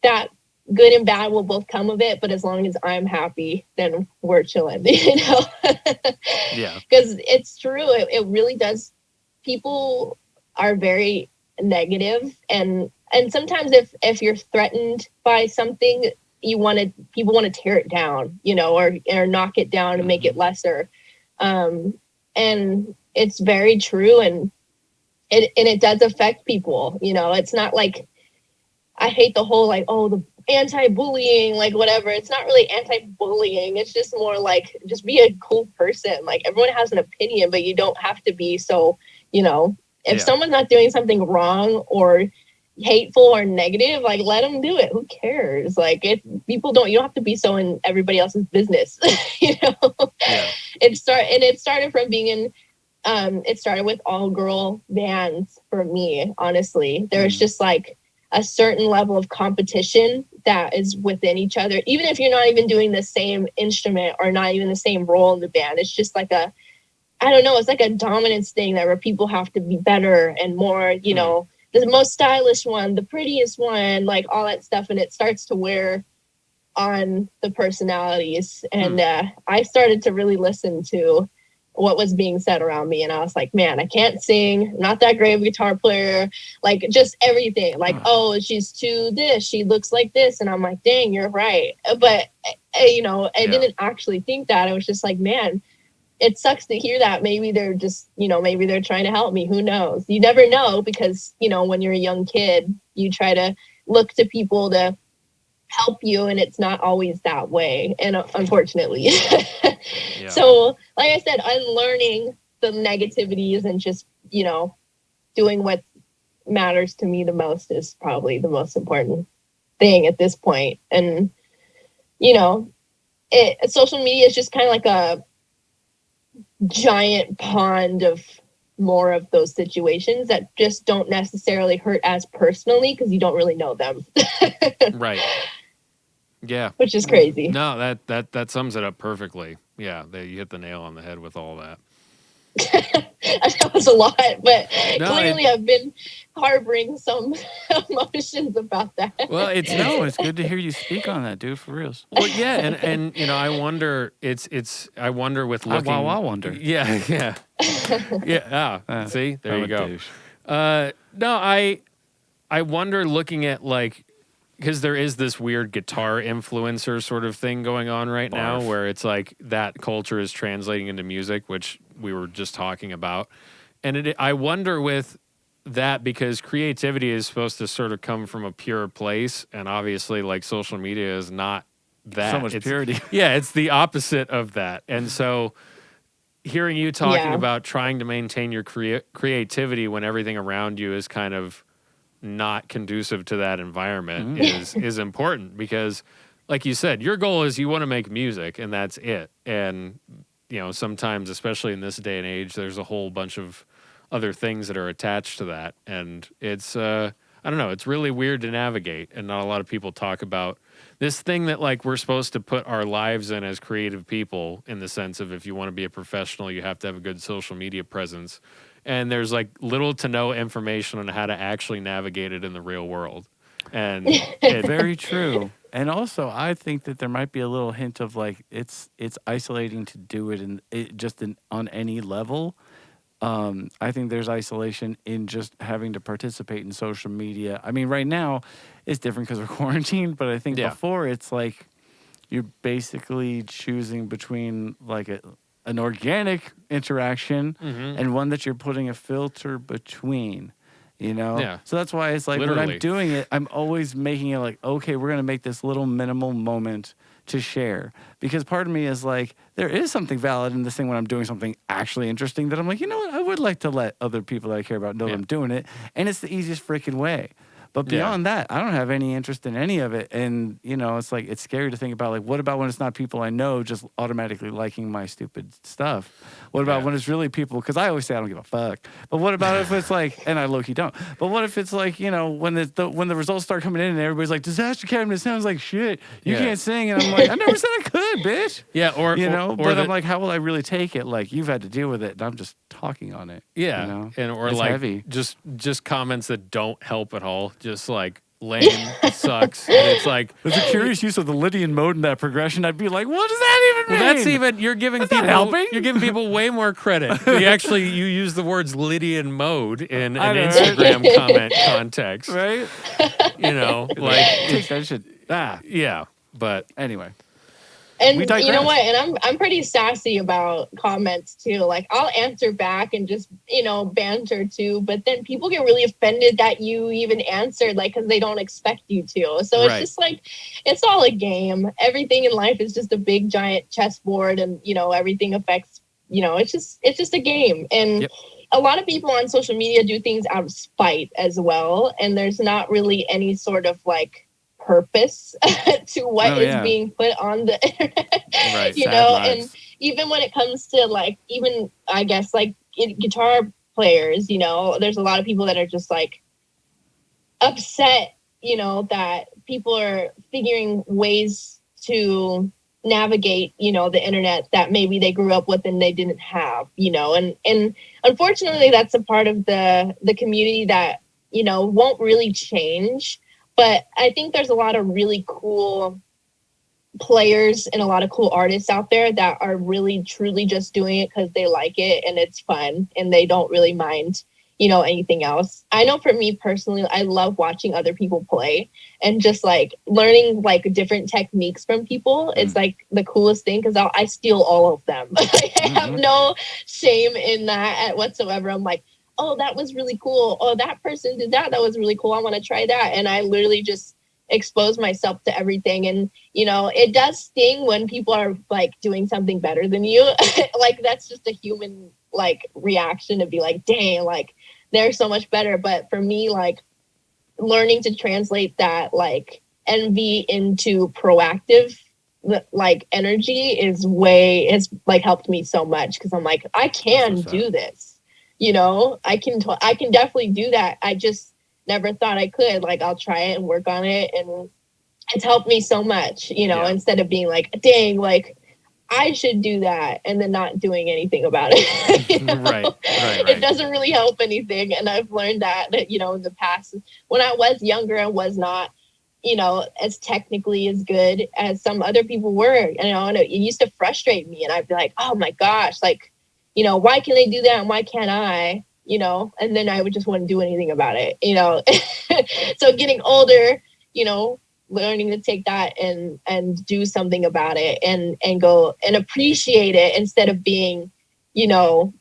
that good and bad will both come of it. But as long as I'm happy, then we're chilling, you know? Yeah. Because it's true. It really does. People are very negative. And sometimes if you're threatened by something, people want to tear it down, you know, or knock it down and make it lesser. And it's very true. And it does affect people, you know. It's not like, I hate the whole like, oh, the anti-bullying, like whatever. It's not really anti-bullying. It's just more like, just be a cool person. Like, everyone has an opinion, but you don't have to be so, you know, if someone's not doing something wrong or hateful or negative, like, let them do it. Who cares? Like, you don't have to be so in everybody else's business. You know. It started from being in it started with all girl bands for me. Honestly, there's just like a certain level of competition that is within each other, even if you're not even doing the same instrument or not even the same role in the band. It's just like I don't know, it's like a dominance thing that where people have to be better and more, you know, the most stylish one, the prettiest one, like all that stuff. And it starts to wear on the personalities. And I started to really listen to what was being said around me. And I was like, man, I can't sing. I'm not that great of a guitar player. Like, just everything. Like, oh, she's too this. She looks like this. And I'm like, dang, you're right. But, you know, I didn't actually think that. I was just like, man, it sucks to hear that. Maybe they're just, you know, maybe they're trying to help me. Who knows? You never know, because, you know, when you're a young kid, you try to look to people to help you, and it's not always that way. And unfortunately. So, like I said, unlearning the negativities and just, you know, doing what matters to me the most is probably the most important thing at this point. And, you know, social media is just kind of like a giant pond of more of those situations that just don't necessarily hurt as personally because you don't really know them. Right. Yeah. Which is crazy. No, that sums it up perfectly. Yeah, you hit the nail on the head with all that. That was a lot, but clearly I've been harboring some emotions about that. Well, it's good to hear you speak on that, dude, for reals. Well, yeah, and you know, I wonder I wonder with looking I wonder. Yeah. See, there you go. No, I wonder looking at like, because there is this weird guitar influencer sort of thing going on right now where it's like that culture is translating into music, which we were just talking about. And I wonder with that, because creativity is supposed to sort of come from a pure place. And obviously like social media is not that. So much purity. Yeah, it's the opposite of that. And so hearing you talking about trying to maintain your creativity when everything around you is kind of not conducive to that environment is important, because like you said, your goal is you want to make music and that's it. And you know, sometimes, especially in this day and age, there's a whole bunch of other things that are attached to that. And it's I don't know, it's really weird to navigate, and not a lot of people talk about this thing that like we're supposed to put our lives in as creative people, in the sense of if you want to be a professional, you have to have a good social media presence. And there's like little to no information on how to actually navigate it in the real world. And it's very true. And also, I think that there might be a little hint of like it's isolating to do it on any level. I think there's isolation in just having to participate in social media. I mean, right now it's different because we're quarantined, but I think before it's like you're basically choosing between like an organic interaction and one that you're putting a filter between, you know? Yeah. So that's why it's like when I'm doing it, I'm always making it like, okay, we're going to make this little minimal moment to share. Because part of me is like, there is something valid in this thing when I'm doing something actually interesting that I'm like, you know what? I would like to let other people that I care about know that I'm doing it. And it's the easiest freaking way. But beyond that, I don't have any interest in any of it. And, you know, it's like, it's scary to think about, like, what about when it's not people I know just automatically liking my stupid stuff? What about when it's really people? Because I always say I don't give a fuck. But what about if it's like, and I low-key don't. But what if it's like, you know, when the results start coming in and everybody's like, Disaster Cabinet sounds like shit. You can't sing. And I'm like, I never said I could, bitch. Yeah, but I'm like, how will I really take it? Like, you've had to deal with it, and I'm just talking on it. Yeah, you know? and or it's like heavy. just comments that don't help at all. Just like lame, sucks. And it's like there's a curious use of the Lydian mode in that progression. I'd be like, what does that even mean? Well, that's even you're giving people way more credit. You use the words Lydian mode in an Instagram comment context, right? You know, like take that shit. Yeah, but anyway. And you know what? And I'm pretty sassy about comments too. Like I'll answer back and just, you know, banter too. But then people get really offended that you even answered, like, because they don't expect you to. So it's just like, it's all a game. Everything in life is just a big giant chessboard, and you know everything affects. You know, it's just a game. And a lot of people on social media do things out of spite as well. And there's not really any sort of like purpose to what is being put on the internet, you know. And even when it comes to like, even I guess like guitar players, you know, there's a lot of people that are just like upset, you know, that people are figuring ways to navigate, you know, the internet that maybe they grew up with and they didn't have, you know. And unfortunately that's a part of the community that, you know, won't really change. But I think there's a lot of really cool players and a lot of cool artists out there that are really, truly just doing it because they like it and it's fun and they don't really mind, you know, anything else. I know for me personally, I love watching other people play and just like learning like different techniques from people. It's like the coolest thing because I steal all of them. I have no shame in that whatsoever. I'm like, oh, that was really cool. Oh, that person did that. That was really cool. I want to try that. And I literally just expose myself to everything. And, you know, it does sting when people are like doing something better than you. Like, that's just a human like reaction to be like, dang, like they're so much better. But for me, like learning to translate that like envy into proactive like energy has like helped me so much. Cause I'm like, I can do this. You know, I can definitely do that. I just never thought I could. Like, I'll try it and work on it, and it's helped me so much, you know, instead of being like, dang, like, I should do that and then not doing anything about it. You know? Right. It doesn't really help anything. And I've learned that, you know, in the past, when I was younger and was not, you know, as technically as good as some other people were, you know, and it used to frustrate me. And I'd be like, oh my gosh, like, you know, why can they do that and why can't I, you know? And then I would just want to do anything about it, you know? So getting older, you know, learning to take that and do something about it and go and appreciate it instead of being, you know,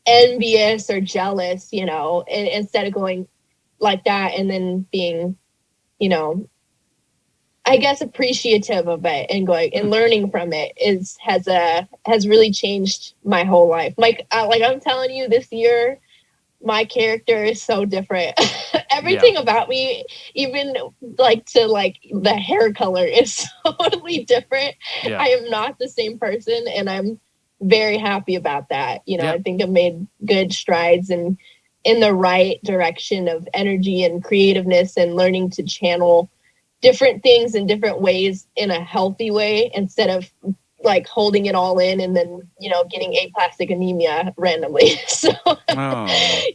envious or jealous, you know, and instead of going like that and then being, you know, I guess appreciative of it and going and learning from it has really changed my whole life. Like I'm telling you, this year my character is so different. Everything about me, even like to like the hair color, is totally different. I am not the same person, and I'm very happy about that. You know, I think I've made good strides in the right direction of energy and creativeness and learning to channel different things in different ways in a healthy way instead of like holding it all in and then, you know, getting aplastic anemia randomly. So,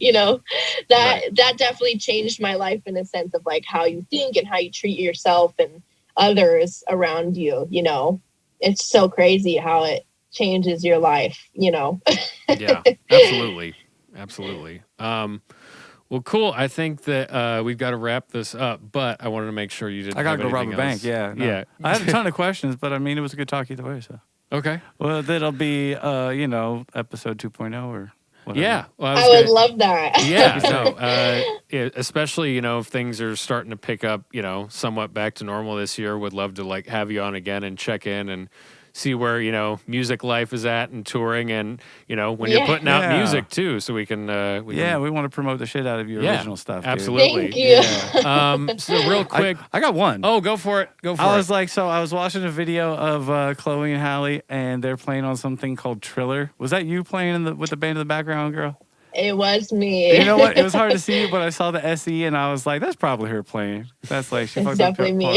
you know, that definitely changed my life in a sense of like how you think and how you treat yourself and others around you. You know, it's so crazy how it changes your life, you know? Yeah, absolutely. Absolutely. Well, cool. I think that we've got to wrap this up, but I wanted to make sure you didn't. I got to have go rob a anything bank. else. Yeah. No. Yeah. I had a ton of questions, but I mean, it was a good talk either way. So. Okay. Well, that'll be, you know, episode 2.0 or whatever. Yeah. Well, I would love that. Yeah. No. Especially, you know, if things are starting to pick up, you know, somewhat back to normal this year, would love to like have you on again and check in and see where, you know, music life is at and touring and, you know, when you're putting out music too, so we can we want to promote the shit out of your original stuff. Absolutely. Thank you. So real quick. I got one. Oh, go for it. I was like, so I was watching a video of Chloe and Hallie and they're playing on something called Triller. Was that you playing with the band in the background, girl? It was me. You know what? It was hard to see, but I saw the SE and I was like, that's probably her playing. That's like, she it's definitely me.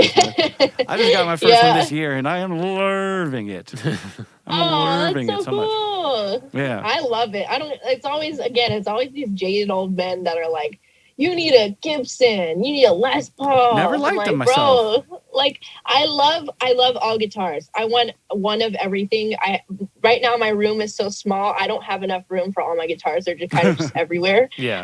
I just got my first one this year and I am loving it. I'm loving it so cool. Much. Yeah. I love it. It's always these jaded old men that are like, you need a Gibson, you need a Les Paul. Never liked them myself. Bro, like I love all guitars. I want one of everything. Right now my room is so small. I don't have enough room for all my guitars. They're just kind of just everywhere. Yeah.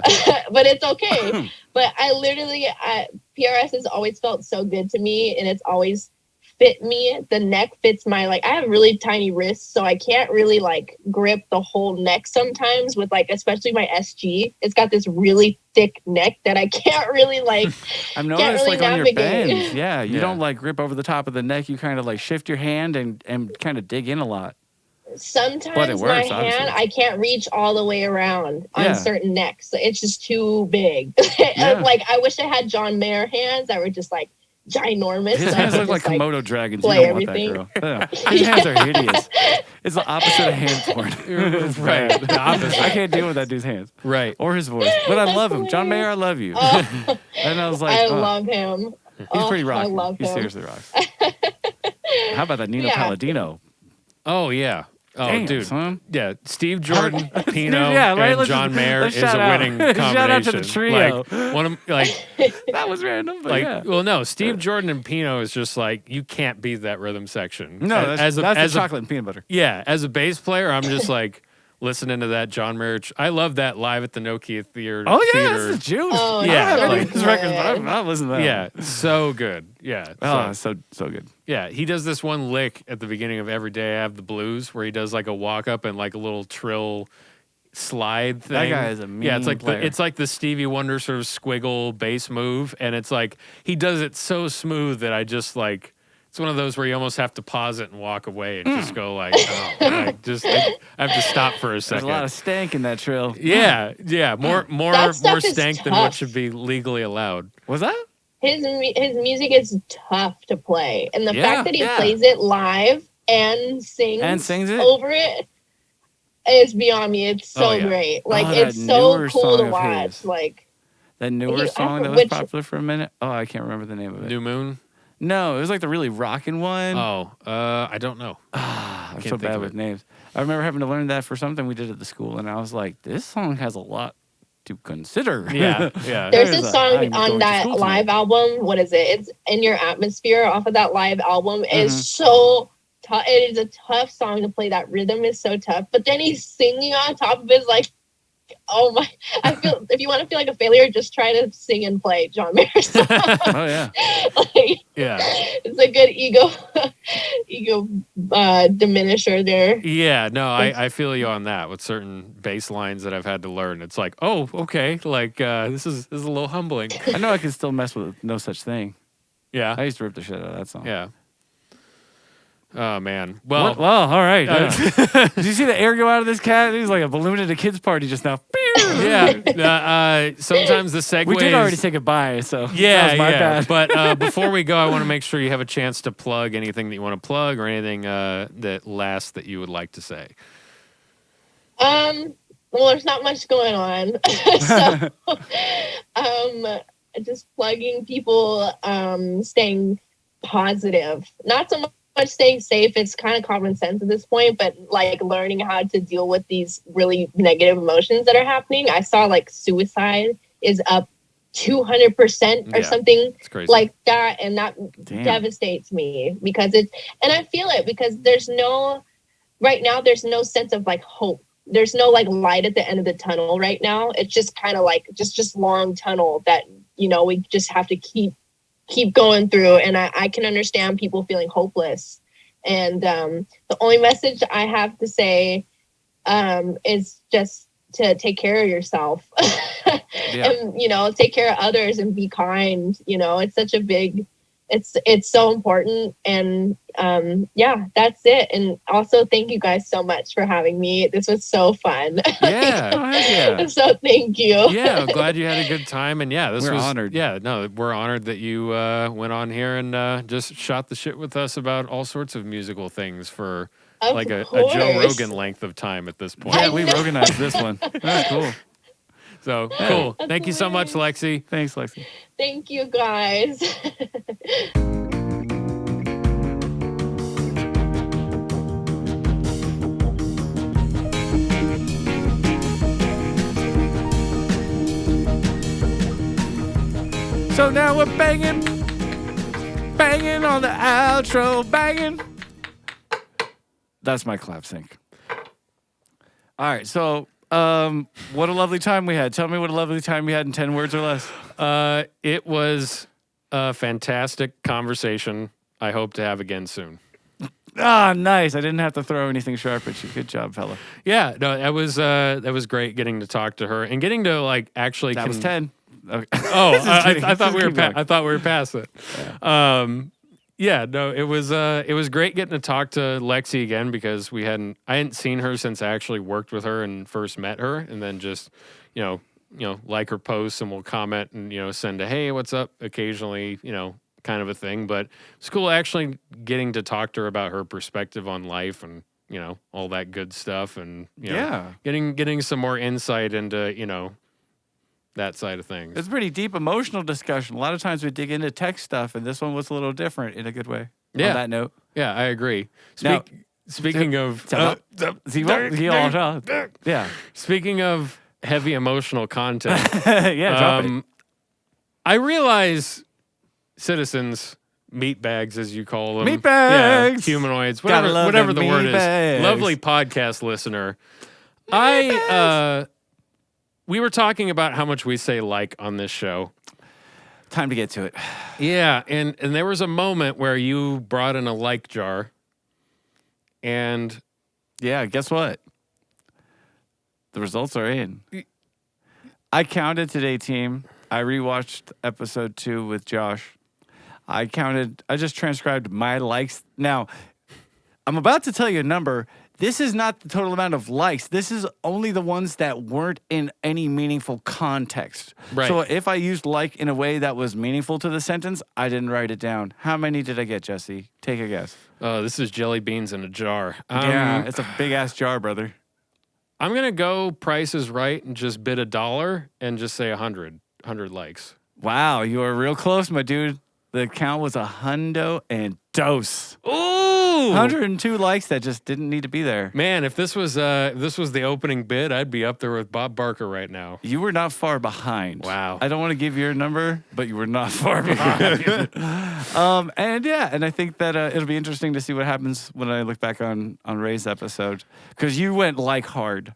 But it's okay. But PRS has always felt so good to me, and it's always fit me. The neck fits my, like, I have really tiny wrists, so I can't really like grip the whole neck sometimes with like, especially my SG. It's got this really thick neck that I can't really like. I've noticed really like navigate. On your bends, you don't like grip over the top of the neck. You kind of like shift your hand and kind of dig in a lot. Sometimes my hand, I can't reach all the way around on certain necks. It's just too big. Like I wish I had John Mayer hands that were just like ginormous. His hands look like Komodo dragons. You don't want that, girl. His hands are hideous. It's the opposite of hand porn. Right. The opposite. I can't deal with that dude's hands. Right. Or his voice. But I love him. John Mayer, I love you. And I was like, I love him. He's pretty rocky. I love him. He seriously rocks. How about that Nino Palladino? Oh, yeah. Oh, damn, dude. Son. Yeah. Steve Jordan, Pino, and John Mayer is a winning combination. Shout out to the trio. Like, one of, like, that was random, but like, well, no, Steve Jordan and Pino is just like, you can't beat that rhythm section. No, that's the chocolate and peanut butter. Yeah. As a bass player, I'm just like, listening to that John Mayer. I love that live at the Nokia Theater. Oh, yeah, that's the juice. Oh, yeah. I don't like his records, but I listen to that. Yeah, so good. Yeah. So good. Yeah, he does this one lick at the beginning of Every Day I Have the Blues where he does like a walk up and like a little trill slide thing. That guy is a mean player. It's like the Stevie Wonder sort of squiggle bass move, and it's like he does it so smooth that I just like, it's one of those where you almost have to pause it and walk away and just go like, oh, I have to stop for a second. There's a lot of stank in that trill. Yeah, more stank than what should be legally allowed. Was that? His music is tough to play, and the fact that he plays it live and sings it over it, It's beyond me. It's so great. Like it's so cool to watch. Like that newer song that was popular for a minute. Oh, I can't remember the name of it. New Moon? No, it was like the really rockin' one. Oh, I don't know. I'm so bad with names. I remember having to learn that for something we did at the school, and I was like, this song has a lot to consider. Yeah. There's a song on that live album. What is it? It's In Your Atmosphere off of that live album. It's so tough. It is a tough song to play. That rhythm is so tough. But then he's singing on top of it. It's like, oh my! I feel if you want to feel like a failure, just try to sing and play John Mayer's song. Oh yeah, it's a good ego diminisher there. Yeah, no, I feel you on that. With certain bass lines that I've had to learn, it's like, oh, okay, like this is a little humbling. I know I can still mess with No Such Thing. Yeah, I used to rip the shit out of that song. Yeah. Oh man. Well, all right. Did you see the air go out of this cat? He was like a balloon at a kid's party just now. Yeah. Sometimes the segues. We did already say goodbye, so that was my bad. But before we go, I want to make sure you have a chance to plug anything that you want to plug or anything that you would like to say. Well, there's not much going on, so just plugging people, staying positive, not so much staying safe. It's kind of common sense at this point, but like learning how to deal with these really negative emotions that are happening. I saw like suicide is up 200% or something like that, and that devastates me because and I feel it because right now there's no sense of like hope. There's no like light at the end of the tunnel right now. It's just kind of like just long tunnel that we just have to keep going through, and I can understand people feeling hopeless. And the only message I have to say is just to take care of yourself and take care of others and be kind. It's such a big it's so important. And that's it. And also thank you guys so much for having me. This was so fun. Yeah. So thank you. Yeah, I'm glad you had a good time. And we're honored. Yeah, no, we're honored that you went on here and just shot the shit with us about all sorts of musical things for a Joe Rogan length of time at this point. Yeah, we Roganized this one. That's cool. So cool. Thank you so much, Lexii. Thanks, Lexii. Thank you, guys. So now we're banging on the outro, banging. That's my clap sync. All right, so what a lovely time we had. Tell me what a lovely time we had in 10 words or less. It was a fantastic conversation. I hope to have again soon. Ah, nice. I didn't have to throw anything sharp at you. Good job, fella. Yeah, no, that was great getting to talk to her and getting to like actually. That was 10. Okay. Oh, I thought we were past it. Yeah. It was great getting to talk to Lexii again because I hadn't seen her since I actually worked with her and first met her, and then just like her posts and we'll comment and send a hey, what's up occasionally, kind of a thing. But it's cool actually getting to talk to her about her perspective on life and all that good stuff, and getting some more insight into that side of things. It's a pretty deep emotional discussion. A lot of times we dig into tech stuff, and this one was a little different in a good way. Yeah. On that note. Yeah, I agree. Speaking of Speaking of heavy emotional content. Drop it. I realize citizens, meat bags as you call them. Meat bags. Yeah, humanoids, whatever the word is. Lovely podcast listener. We were talking about how much we say like on this show. Time to get to it. Yeah, and there was a moment where you brought in a like jar. And yeah, guess what? The results are in. I counted today, team. I rewatched episode 2 with Josh. I just transcribed my likes. Now, I'm about to tell you a number. This is not the total amount of likes. This is only the ones that weren't in any meaningful context. Right. So if I used like in a way that was meaningful to the sentence, I didn't write it down. How many did I get, Jesse? Take a guess. Oh, this is jelly beans in a jar. Yeah, it's a big-ass jar, brother. I'm going to go Price is Right and just bid $1 and just say 100 likes. Wow, you are real close, my dude. The count was $100 and dose. Ooh! 102 likes that just didn't need to be there. Man, if this was the opening bid, I'd be up there with Bob Barker right now. You were not far behind. Wow. I don't want to give your number, but you were not far behind. And I think that it'll be interesting to see what happens when I look back on Ray's episode. Because you went like hard.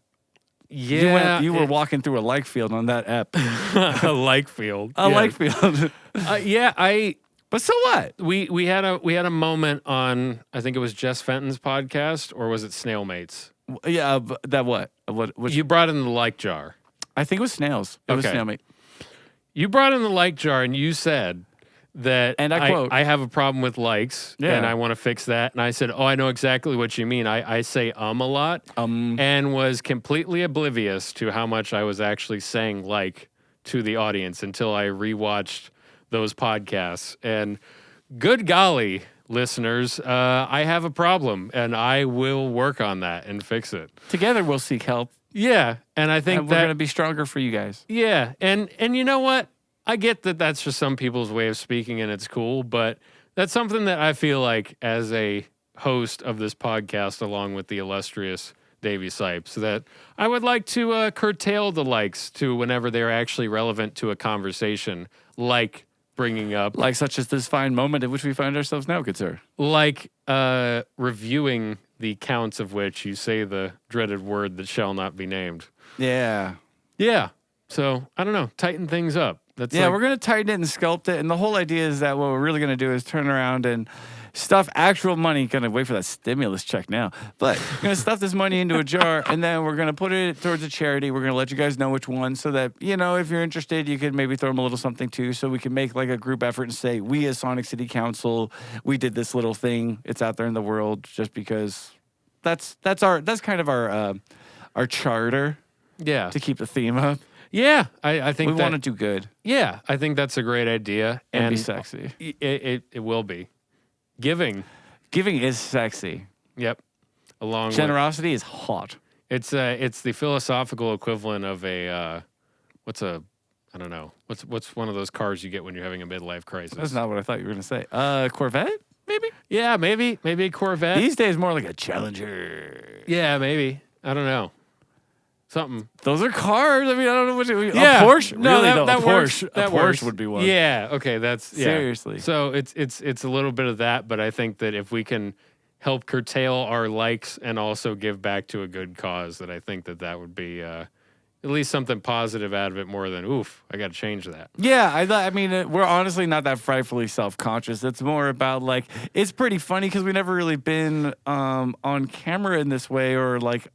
Yeah. You were walking through a like field on that ep. A like field. Like field. But so what? We had a moment on, I think it was Jess Fenton's podcast, or was it Snail Mates? Yeah, that what? You brought in the like jar. I think it was snails. It was snail mate. You brought in the like jar and you said that, and I quote, I have a problem with likes and I want to fix that. And I said, oh, I know exactly what you mean. I say a lot and was completely oblivious to how much I was actually saying like to the audience until I rewatched those podcasts. And good golly, listeners, I have a problem and I will work on that and fix it. Together we'll seek help. Yeah, and I think we're going to be stronger for you guys. Yeah, and you know what? I get that that's just some people's way of speaking and it's cool, but that's something that I feel like as a host of this podcast along with the illustrious Davey Sipes that I would like to curtail the likes to whenever they're actually relevant to a conversation, like bringing up... Like such as this fine moment in which we find ourselves now, good sir. Like reviewing the counts of which you say the dreaded word that shall not be named. Yeah. Yeah. So, I don't know. Tighten things up. We're going to tighten it and sculpt it. And the whole idea is that what we're really going to do is turn around and stuff actual money. Going to wait for that stimulus check now. But we're going to stuff this money into a jar, and then we're going to put it towards a charity. We're going to let you guys know which one so that, if you're interested, you could maybe throw them a little something too, so we can make like a group effort and say, we as Sonic City Council, we did this little thing. It's out there in the world just because that's kind of our charter. Yeah. To keep the theme up. Yeah, I think we want to do good. Yeah, I think that's a great idea. And be sexy. It will be. Giving is sexy. Yep. Generosity is hot. It's the philosophical equivalent of I don't know. What's one of those cars you get when you're having a midlife crisis? That's not what I thought you were going to say. Corvette? Maybe? Yeah, maybe a Corvette. These days more like a Challenger. Yeah, maybe. I don't know. Something. Those are cars. I mean, I don't know what. Yeah. A Porsche. No, really, that a works. Porsche. That a Porsche works. would be one. Yeah. Okay. That's seriously. So it's a little bit of that, but I think that if we can help curtail our likes and also give back to a good cause, that I think that would be at least something positive out of it more than oof. I got to change that. Yeah. I mean, we're honestly not that frightfully self-conscious. It's more about like it's pretty funny because we've never really been on camera in this way or like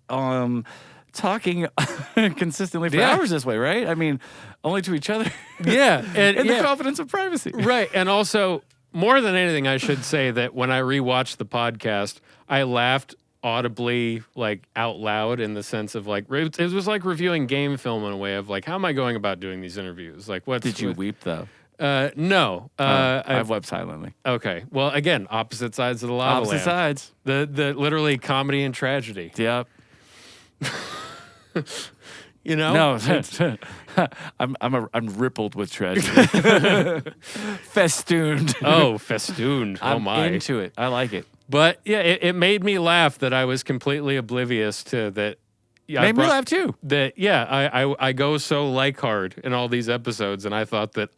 talking consistently for hours this way, right? I mean, only to each other. Yeah. And in the confidence of privacy. Right. And also, more than anything, I should say that when I rewatched the podcast, I laughed audibly, like out loud in the sense of like, it was like reviewing game film in a way of like, how am I going about doing these interviews? Like, Did you weep though? No. I've wept silently. Okay. Well, again, opposite sides of the lava Opposite sides. The literally comedy and tragedy. Yep. No, I'm rippled with tragedy. Festooned. Oh, festooned. I'm my. into it. I like it. But yeah, it made me laugh that I was completely oblivious to that. Yeah, made me laugh too. That I go so like hard in all these episodes, and I thought that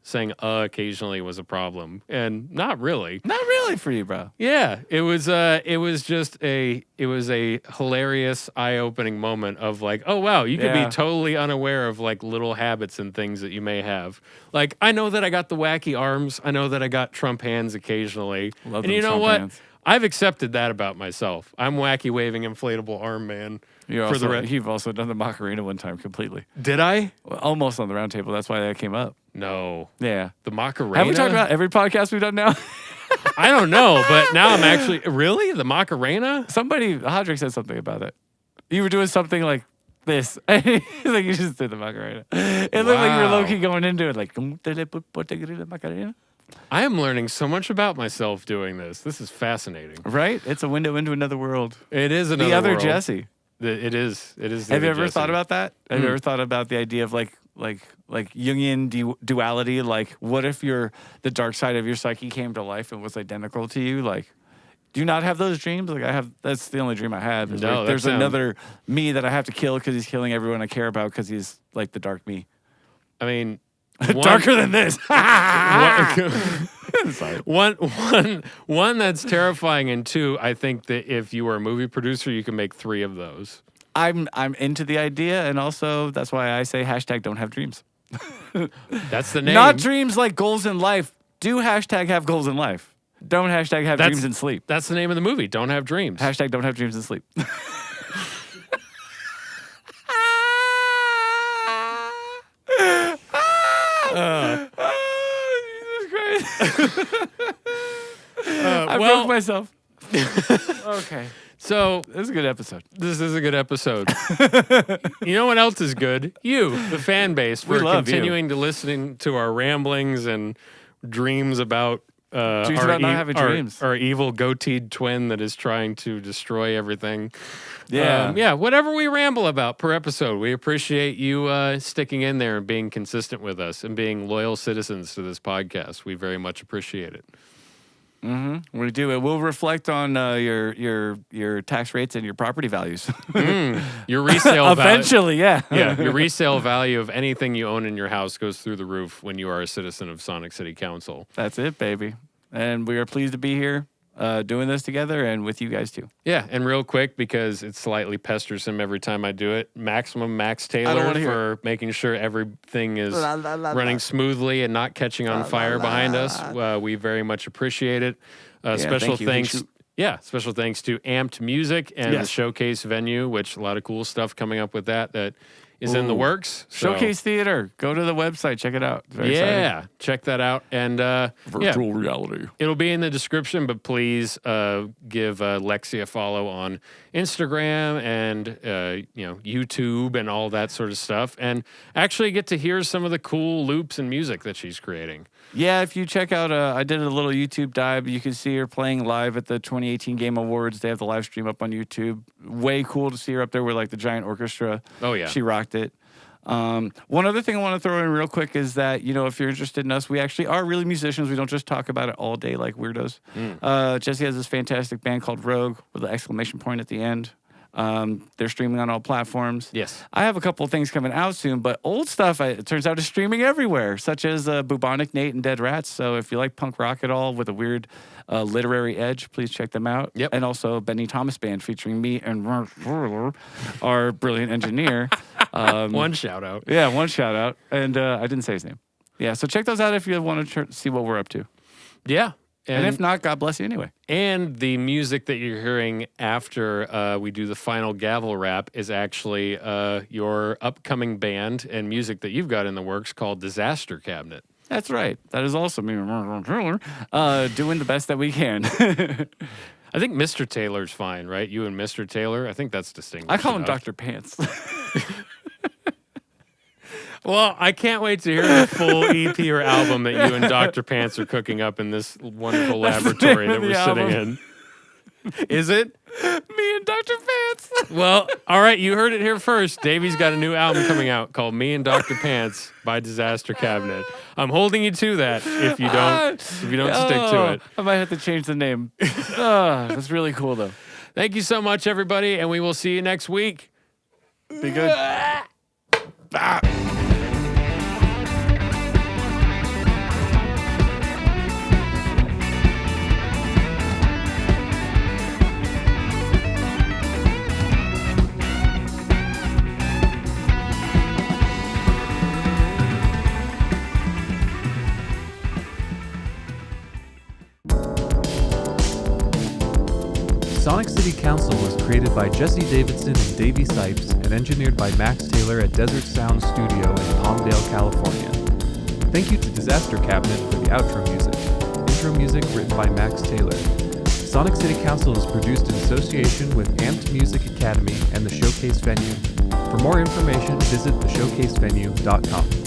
saying occasionally was a problem, and not really. Not really for you, bro. Yeah, it was a hilarious, eye-opening moment of like, oh wow, you could be totally unaware of like little habits and things that you may have. Like I know that I got the wacky arms, I know that I got Trump hands occasionally, Love and you know Trump what? Hands. I've accepted that about myself. I'm wacky waving inflatable arm man. You've also done the Macarena one time completely. Did I? Well, almost on the round table. That's why that came up. No. Yeah. The Macarena? Have we talked about every podcast we've done now? I don't know, but now I'm actually... Really? The Macarena? Somebody, Hodrick said something about it. You were doing something like this. Like you just did the Macarena. It looked like you were low-key going into it like... Macarena. I am learning so much about myself doing this. This is fascinating. Right? It's a window into another world. It is another world. The other world. Jesse. It is. Have you ever thought about that? Have you ever thought about the idea of like Jungian duality? Like, what if the dark side of your psyche came to life and was identical to you? Like, do you not have those dreams? Like, that's the only dream I have. No, like, there's another me that I have to kill because he's killing everyone I care about because he's like the dark me. I mean, darker than this. one that's terrifying, and two, I think that if you were a movie producer, you can make 3 of those. I'm into the idea, and also that's why I say hashtag don't have dreams. That's the name. Not dreams like goals in life. Do hashtag have goals in life. Don't hashtag have dreams and sleep. That's the name of the movie. Don't have dreams. Hashtag don't have dreams and sleep. Jesus Christ. I broke myself. Okay. So this is a good episode. This is a good episode. You know what else is good? You, the fan base, for continuing to listen to our ramblings and dreams about not having dreams. Our evil goateed twin that is trying to destroy everything. Yeah. Whatever we ramble about per episode, we appreciate you sticking in there and being consistent with us and being loyal citizens to this podcast. We very much appreciate it. Mm-hmm. We do. It will reflect on your tax rates and your property values. Your resale eventually, yeah. Your resale value of anything you own in your house goes through the roof when you are a citizen of Sonic City Council. That's it, baby. And we are pleased to be here doing this together and with you guys too. Yeah, and real quick, because it slightly pesters him every time I do it, Max Taylor for making sure everything is running smoothly and not catching on fire behind us. We very much appreciate it. Special thanks. Special thanks to Amped Music and the Showcase venue, which a lot of cool stuff coming up with that is in the works. Showcase Theater. Go to the website. Check it out. Very exciting. Check that out. And virtual reality. It'll be in the description, but please give Lexii a follow on Instagram and YouTube and all that sort of stuff, and actually get to hear some of the cool loops and music that she's creating. Yeah, if you check out, I did a little YouTube dive. You can see her playing live at the 2018 Game Awards. They have the live stream up on YouTube. Way cool to see her up there with like the giant orchestra. Oh yeah, she rocked it. One other thing I want to throw in real quick is that, if you're interested in us, we actually are really musicians. We don't just talk about it all day like weirdos. Jesse has this fantastic band called Rogue with an exclamation point at the end. They're streaming on all platforms. Yes. I have a couple of things coming out soon, but old stuff, it turns out, is streaming everywhere, such as Bubonic Nate and Dead Rats. So if you like punk rock at all with a weird literary edge, please check them out. Yep. And also Benny Thomas Band featuring me and our brilliant engineer. One shout out. Yeah, one shout out. And I didn't say his name. Yeah, so check those out if you want to see what we're up to. Yeah. And if not, God bless you anyway. And the music that you're hearing after we do the final gavel rap is actually your upcoming band and music that you've got in the works called Disaster Cabinet. That's right. That is also me, doing the best that we can. I think Mr. Taylor's fine, right? You and Mr. Taylor. I think that's distinguished. I call him Dr. Pants. Well, I can't wait to hear the full EP or album that you and Dr. Pants are cooking up in this wonderful laboratory that we're sitting in. Is it? Me and Dr. Pants. Well, all right, you heard it here first. Davey's got a new album coming out called Me and Dr. Pants by Disaster Cabinet. I'm holding you to that if you don't stick to it. I might have to change the name. That's really cool, though. Thank you so much, everybody, and we will see you next week. Be good. Sonic City Council was created by Jesse Davidson and Davey Sipes and engineered by Max Taylor at Desert Sound Studio in Palmdale, California. Thank you to Disaster Cabinet for the outro music. Intro music written by Max Taylor. Sonic City Council is produced in association with Amped Music Academy and the Showcase venue. For more information, visit theshowcasevenue.com.